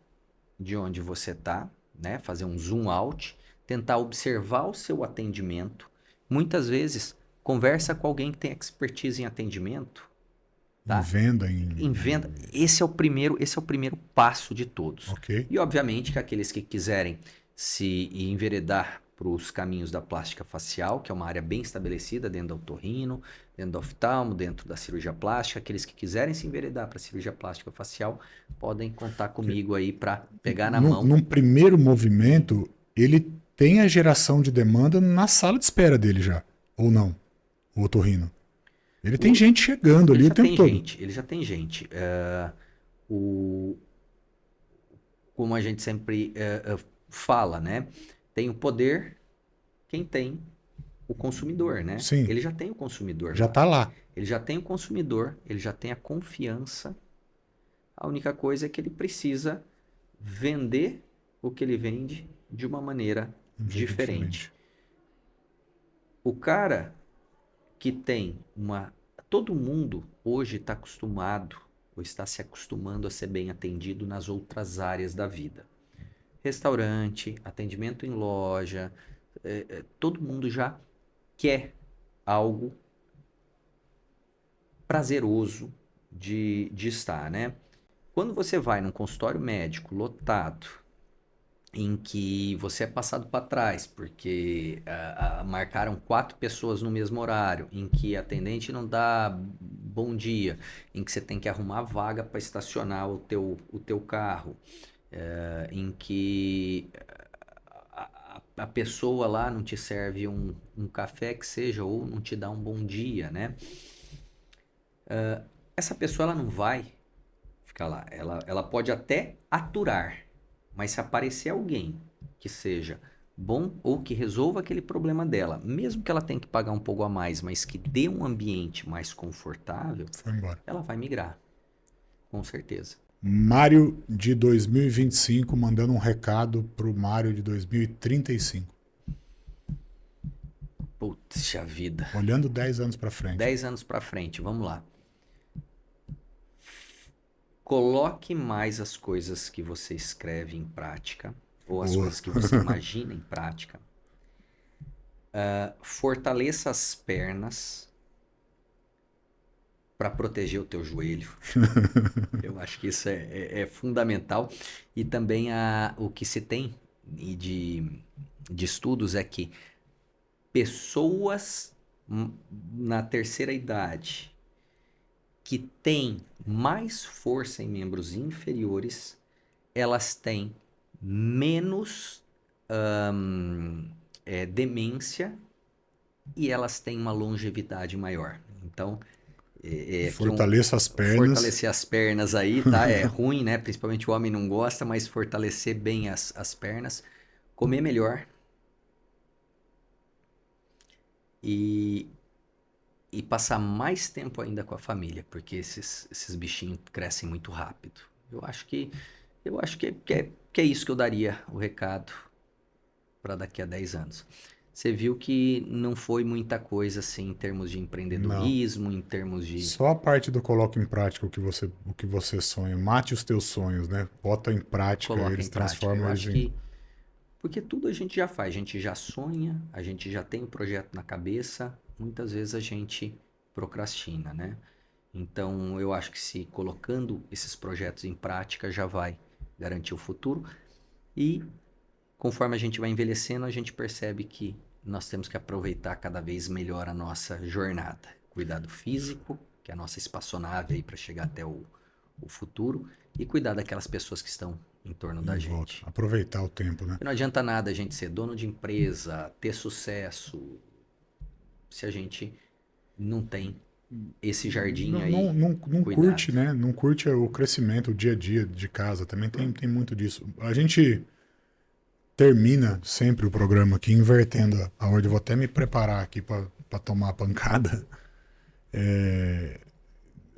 de onde você está, né? Fazer um zoom out, tentar observar o seu atendimento. Muitas vezes, conversa com alguém que tem expertise em atendimento. Tá? Em venda. Esse é o primeiro passo de todos. Ok. E obviamente que aqueles que quiserem se enveredar para os caminhos da plástica facial, que é uma área bem estabelecida dentro do otorrino, dentro do oftalmo, dentro da cirurgia plástica, aqueles que quiserem se enveredar para a cirurgia plástica facial, podem contar comigo aí para pegar na mão. Num primeiro movimento, ele tem a geração de demanda na sala de espera dele já, ou não? O otorrino. Ele tem gente chegando ali o tempo todo. Ele já tem gente. Como a gente sempre fala, né? Tem o poder quem tem o consumidor, né? Sim. Ele já tem o consumidor. Já está lá. Ele já tem o consumidor, ele já tem a confiança. A única coisa é que ele precisa vender o que ele vende de uma maneira diferente. O cara que tem todo mundo hoje está acostumado ou está se acostumando a ser bem atendido nas outras áreas da vida. Restaurante, atendimento em loja, todo mundo já quer algo prazeroso de estar, né? Quando você vai num consultório médico lotado, em que você é passado para trás, porque marcaram 4 pessoas no mesmo horário, em que a atendente não dá bom dia, em que você tem que arrumar vaga para estacionar o teu carro, em que a pessoa lá não te serve um café que seja, ou não te dá um bom dia, né? Essa pessoa ela não vai ficar lá, ela pode até aturar, mas se aparecer alguém que seja bom ou que resolva aquele problema dela, mesmo que ela tenha que pagar um pouco a mais, mas que dê um ambiente mais confortável, ela vai migrar, com certeza. Mário de 2025 mandando um recado pro Mário de 2035. Puxa vida. Olhando 10 anos para frente. 10 anos para frente, vamos lá. Coloque mais as coisas que você escreve em prática, ou as coisas que você imagina em prática. Fortaleça as pernas para proteger o teu joelho. Eu acho que isso é fundamental. E também o que se tem de estudos é que pessoas na terceira idade que têm mais força em membros inferiores, elas têm menos demência e elas têm uma longevidade maior. Então, fortaleça as pernas. Fortalecer as pernas aí, tá? É ruim, né? Principalmente o homem não gosta, mas fortalecer bem as pernas. Comer melhor. E passar mais tempo ainda com a família, porque esses bichinhos crescem muito rápido. Eu acho que é isso que eu daria o recado para daqui a 10 anos. Você viu que não foi muita coisa assim em termos de empreendedorismo, em termos de... Só a parte do coloque em prática o que você sonha. Mate os teus sonhos, né? Bota em prática, eles transformam eles em... Porque tudo a gente já faz, a gente já sonha, a gente já tem o projeto na cabeça, muitas vezes a gente procrastina, né? Então eu acho que se colocando esses projetos em prática já vai garantir o futuro. E conforme a gente vai envelhecendo, a gente percebe que nós temos que aproveitar cada vez melhor a nossa jornada. Cuidar do físico, que é a nossa espaçonave aí para chegar até o futuro, e cuidar daquelas pessoas que estão em torno da gente. Aproveitar o tempo, né? Não adianta nada a gente ser dono de empresa, ter sucesso, se a gente não tem esse jardim aí. Não curte, né? Não curte o crescimento, o dia a dia de casa. Também tem muito disso. A gente termina sempre o programa aqui invertendo a ordem. Vou até me preparar aqui para tomar a pancada.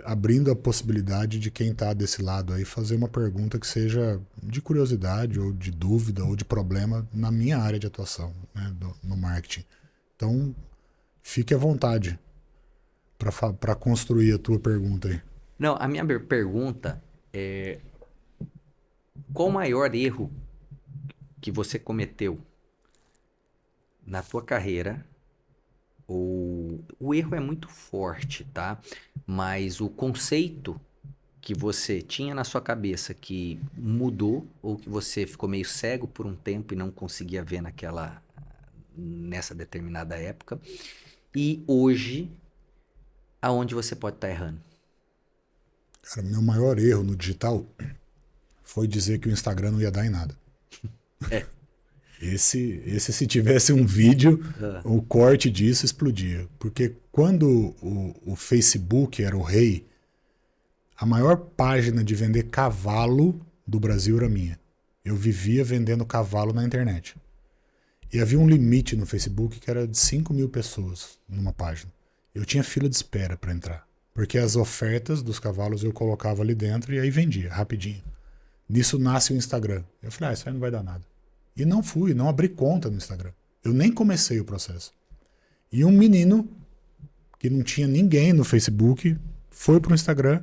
Abrindo a possibilidade de quem está desse lado aí fazer uma pergunta que seja de curiosidade ou de dúvida ou de problema na minha área de atuação, né, no marketing. Então, fique à vontade para construir a tua pergunta aí. Não, a minha pergunta é: qual o maior erro que você cometeu na tua carreira? O erro é muito forte, tá? Mas o conceito que você tinha na sua cabeça que mudou, ou que você ficou meio cego por um tempo e não conseguia ver nessa determinada época, e hoje, aonde você pode estar errando? Cara, meu maior erro no digital foi dizer que o Instagram não ia dar em nada. Esse se tivesse um vídeo, o corte disso explodia. Porque quando o Facebook era o rei, a maior página de vender cavalo do Brasil era minha. Eu vivia vendendo cavalo na internet. E havia um limite no Facebook que era de 5.000 pessoas numa página. Eu tinha fila de espera para entrar. Porque as ofertas dos cavalos eu colocava ali dentro e aí vendia, rapidinho. Nisso nasce o Instagram. Eu falei, isso aí não vai dar nada. E não abri conta no Instagram. Eu nem comecei o processo. E um menino que não tinha ninguém no Facebook foi pro Instagram,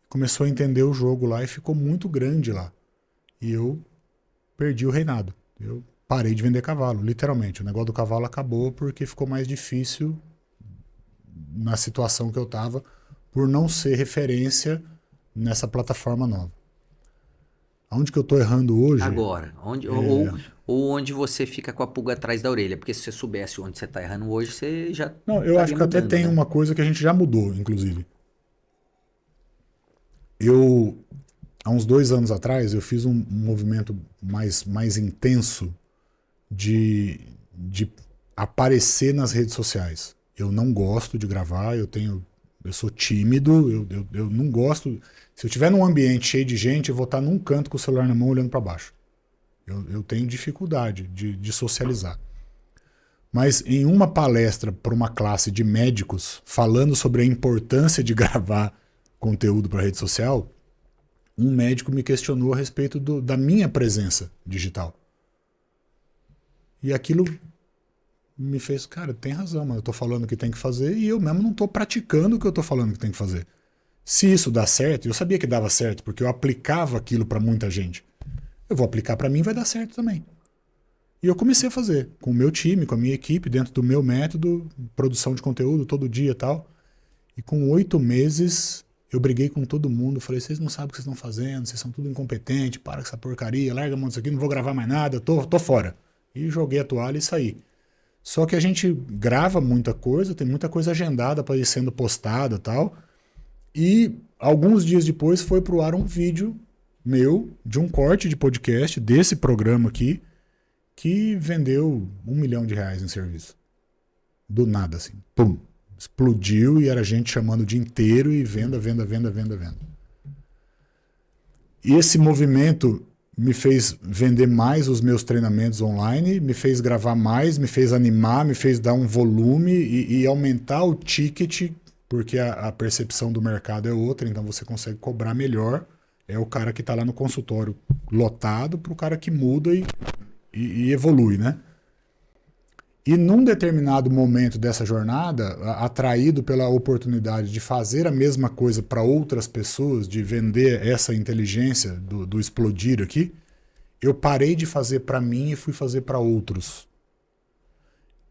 começou a entender o jogo lá e ficou muito grande lá. E eu perdi o reinado. Eu parei de vender cavalo, literalmente. O negócio do cavalo acabou porque ficou mais difícil na situação que eu estava por não ser referência nessa plataforma nova. Onde que eu tô errando hoje? Agora, ou onde você fica com a pulga atrás da orelha, porque se você soubesse onde você tá errando hoje, você já Não, eu acho que mudando, até tem uma coisa que a gente já mudou, inclusive. Há uns 2 anos atrás, eu fiz um movimento mais intenso de aparecer nas redes sociais. Eu não gosto de gravar, eu sou tímido, eu não gosto. Se eu estiver num ambiente cheio de gente, eu vou estar num canto com o celular na mão olhando para baixo. Eu tenho dificuldade de socializar. Mas em uma palestra para uma classe de médicos, falando sobre a importância de gravar conteúdo para rede social, um médico me questionou a respeito da minha presença digital. E aquilo me fez, cara, tem razão, mas eu tô falando que tem que fazer e eu mesmo não tô praticando o que eu tô falando que tem que fazer. Se isso dá certo, eu sabia que dava certo, porque eu aplicava aquilo para muita gente. Eu vou aplicar para mim, vai dar certo também. E eu comecei a fazer, com o meu time, com a minha equipe, dentro do meu método, produção de conteúdo todo dia e tal. E com 8 meses, eu briguei com todo mundo. Falei, vocês não sabem o que vocês estão fazendo, vocês são tudo incompetentes, para com essa porcaria, larga a mão disso aqui, não vou gravar mais nada, tô fora. E joguei a toalha e saí. Só que a gente grava muita coisa, tem muita coisa agendada para ir sendo postada e tal. E alguns dias depois foi pro ar um vídeo meu, de um corte de podcast, desse programa aqui, que vendeu R$1 milhão em serviço. Do nada, assim. Pum. Explodiu e era gente chamando o dia inteiro e venda. E esse movimento me fez vender mais os meus treinamentos online, me fez gravar mais, me fez animar, me fez dar um volume e aumentar o ticket, porque a percepção do mercado é outra, então você consegue cobrar melhor. É o cara que está lá no consultório lotado para o cara que muda e evolui, né? E num determinado momento dessa jornada, atraído pela oportunidade de fazer a mesma coisa para outras pessoas, de vender essa inteligência do explodir aqui, eu parei de fazer para mim e fui fazer para outros.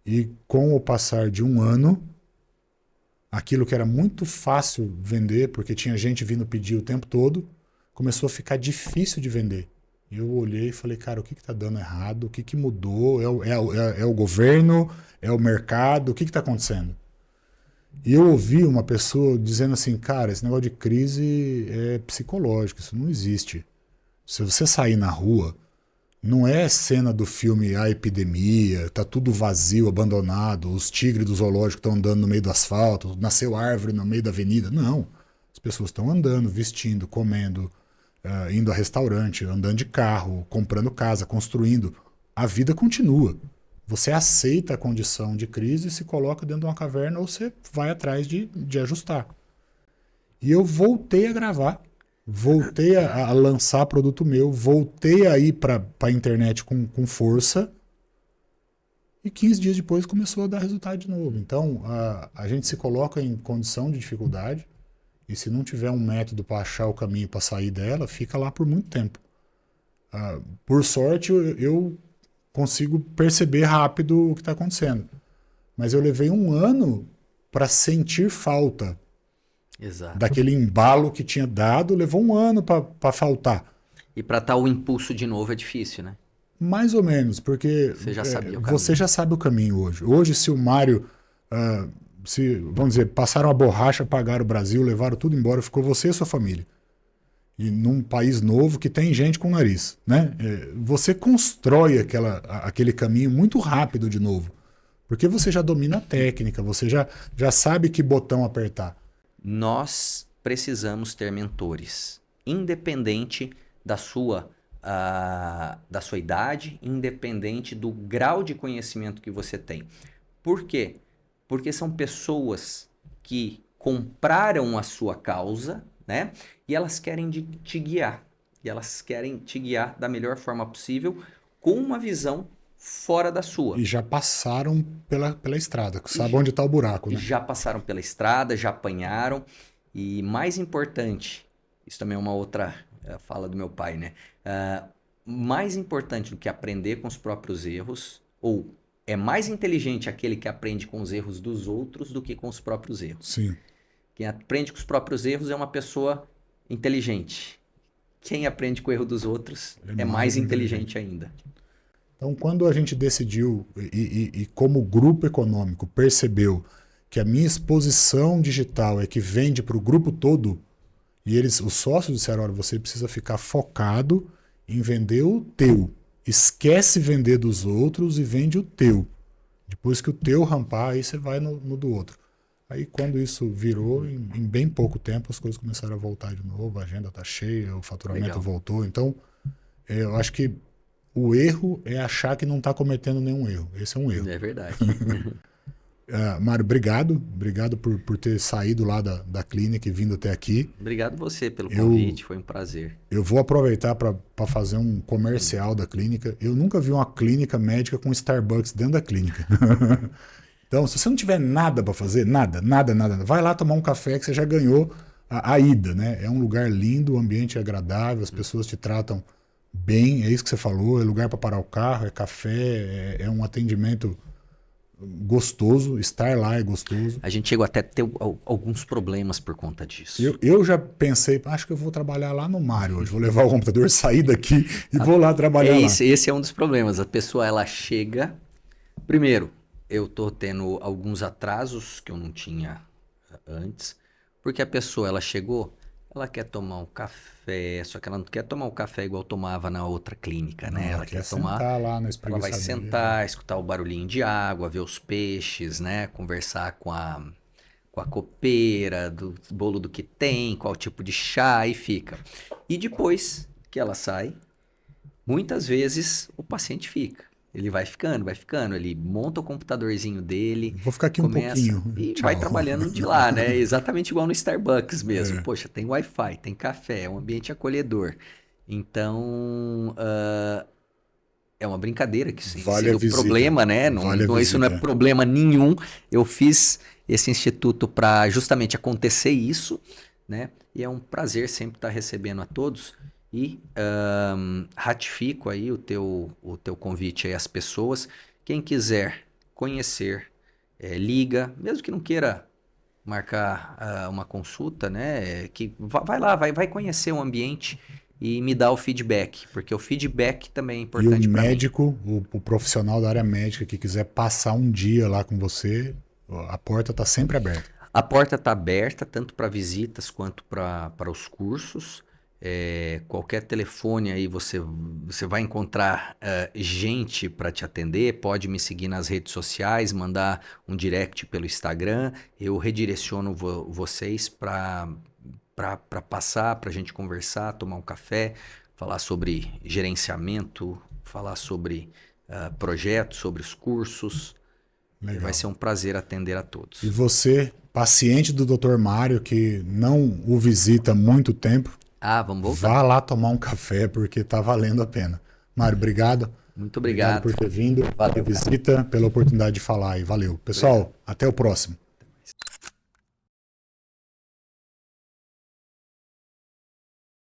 E com o passar de um ano, aquilo que era muito fácil vender, porque tinha gente vindo pedir o tempo todo, começou a ficar difícil de vender. E eu olhei e falei, cara, o que está dando errado? O que mudou? É o governo? É o mercado? O que está acontecendo? E eu ouvi uma pessoa dizendo assim, cara, esse negócio de crise é psicológico, isso não existe. Se você sair na rua, não é cena do filme A Epidemia, tá tudo vazio, abandonado, os tigres do zoológico estão andando no meio do asfalto, nasceu árvore no meio da avenida. Não. As pessoas estão andando, vestindo, comendo, indo a restaurante, andando de carro, comprando casa, construindo. A vida continua. Você aceita a condição de crise, se coloca dentro de uma caverna ou você vai atrás de ajustar. E eu voltei a gravar, voltei a lançar produto meu, voltei a ir para a internet com força e 15 dias depois começou a dar resultado de novo. Então, a gente se coloca em condição de dificuldade, e se não tiver um método para achar o caminho para sair dela, fica lá por muito tempo. Por sorte, eu consigo perceber rápido o que está acontecendo. Mas eu levei um ano para sentir falta. Exato. Daquele embalo que tinha dado, levou um ano para faltar. E para estar o impulso de novo é difícil, né? Mais ou menos, porque você já sabia o caminho. Você já sabe o caminho hoje. Hoje, se o Mário... vamos dizer, passaram a borracha, pagaram o Brasil, levaram tudo embora, ficou você e sua família. E num país novo que tem gente com nariz, né? Você constrói aquele caminho muito rápido de novo, porque você já domina a técnica, você já sabe que botão apertar. Nós precisamos ter mentores, independente da sua idade, independente do grau de conhecimento que você tem. Por quê? Porque são pessoas que compraram a sua causa, né? E elas querem te guiar. E elas querem te guiar da melhor forma possível, com uma visão fora da sua. E já passaram pela estrada, sabe onde está o buraco, né? Já passaram pela estrada, já apanharam. E mais importante, isso também é uma outra fala do meu pai, né? Mais importante do que aprender com os próprios erros, ou é mais inteligente aquele que aprende com os erros dos outros do que com os próprios erros. Sim. Quem aprende com os próprios erros é uma pessoa inteligente. Quem aprende com o erro dos outros é mais inteligente ainda. Então, quando a gente decidiu e como grupo econômico percebeu que a minha exposição digital é que vende para o grupo todo, e os sócios disseram, olha, você precisa ficar focado em vender o teu. Esquece vender dos outros e vende o teu. Depois que o teu rampar, aí você vai no do outro. Aí quando isso virou, em bem pouco tempo, as coisas começaram a voltar de novo, a agenda está cheia, o faturamento voltou. Então, eu acho que o erro é achar que não está cometendo nenhum erro. Esse é um erro. É verdade. Mário, obrigado por ter saído lá da clínica e vindo até aqui. Obrigado você pelo convite, foi um prazer. Eu vou aproveitar para fazer um comercial da clínica. Eu nunca vi uma clínica médica com Starbucks dentro da clínica. Então, se você não tiver nada para fazer, nada, vai lá tomar um café que você já ganhou a ida, né? É um lugar lindo, o ambiente é agradável, as pessoas te tratam bem, é isso que você falou, é lugar para parar o carro, é café, é um atendimento gostoso, estar lá é gostoso. A gente chegou até a ter alguns problemas por conta disso. Eu já pensei, acho que eu vou trabalhar lá no Mário hoje, vou levar o computador, sair daqui e vou lá trabalhar lá. Esse é um dos problemas, a pessoa ela chega, primeiro, eu tô tendo alguns atrasos que eu não tinha antes, porque a pessoa ela chegou, ela quer tomar um café, só que ela não quer tomar um café igual tomava na outra clínica, né? Ela quer tomar, sentar lá na ela vai sentar, escutar o barulhinho de água, ver os peixes, né? Conversar com a copeira, do bolo do que tem, qual tipo de chá e fica. E depois que ela sai, muitas vezes o paciente fica. Ele vai ficando, ele monta o computadorzinho dele. Vou ficar aqui começa, um pouquinho. E vai trabalhando de lá, né? Exatamente igual no Starbucks mesmo. Poxa, tem Wi-Fi, tem café, é um ambiente acolhedor. Então, é uma brincadeira que isso vale seria o problema, né? Isso não é problema nenhum. Eu fiz esse instituto para justamente acontecer isso, né? E é um prazer sempre estar recebendo a todos. E ratifico aí o teu convite aí às pessoas. Quem quiser conhecer, liga, mesmo que não queira marcar uma consulta, né? Que vai lá, vai conhecer o ambiente e me dá o feedback, porque o feedback também é importante para mim. E o médico, o profissional da área médica que quiser passar um dia lá com você, a porta está sempre aberta. A porta está aberta tanto para visitas quanto para os cursos. Qualquer telefone aí você vai encontrar gente para te atender, pode me seguir nas redes sociais, mandar um direct pelo Instagram, eu redireciono vocês para passar, para a gente conversar, tomar um café, falar sobre gerenciamento, falar sobre projetos, sobre os cursos. Legal. Vai ser um prazer atender a todos. E você, paciente do Dr. Mário, que não o visita há muito tempo, vamos voltar. Vá lá tomar um café, porque tá valendo a pena. Mário, obrigado. Muito obrigado. Obrigado por ter vindo, pela visita, pela oportunidade de falar aí. Valeu. Pessoal, até o próximo.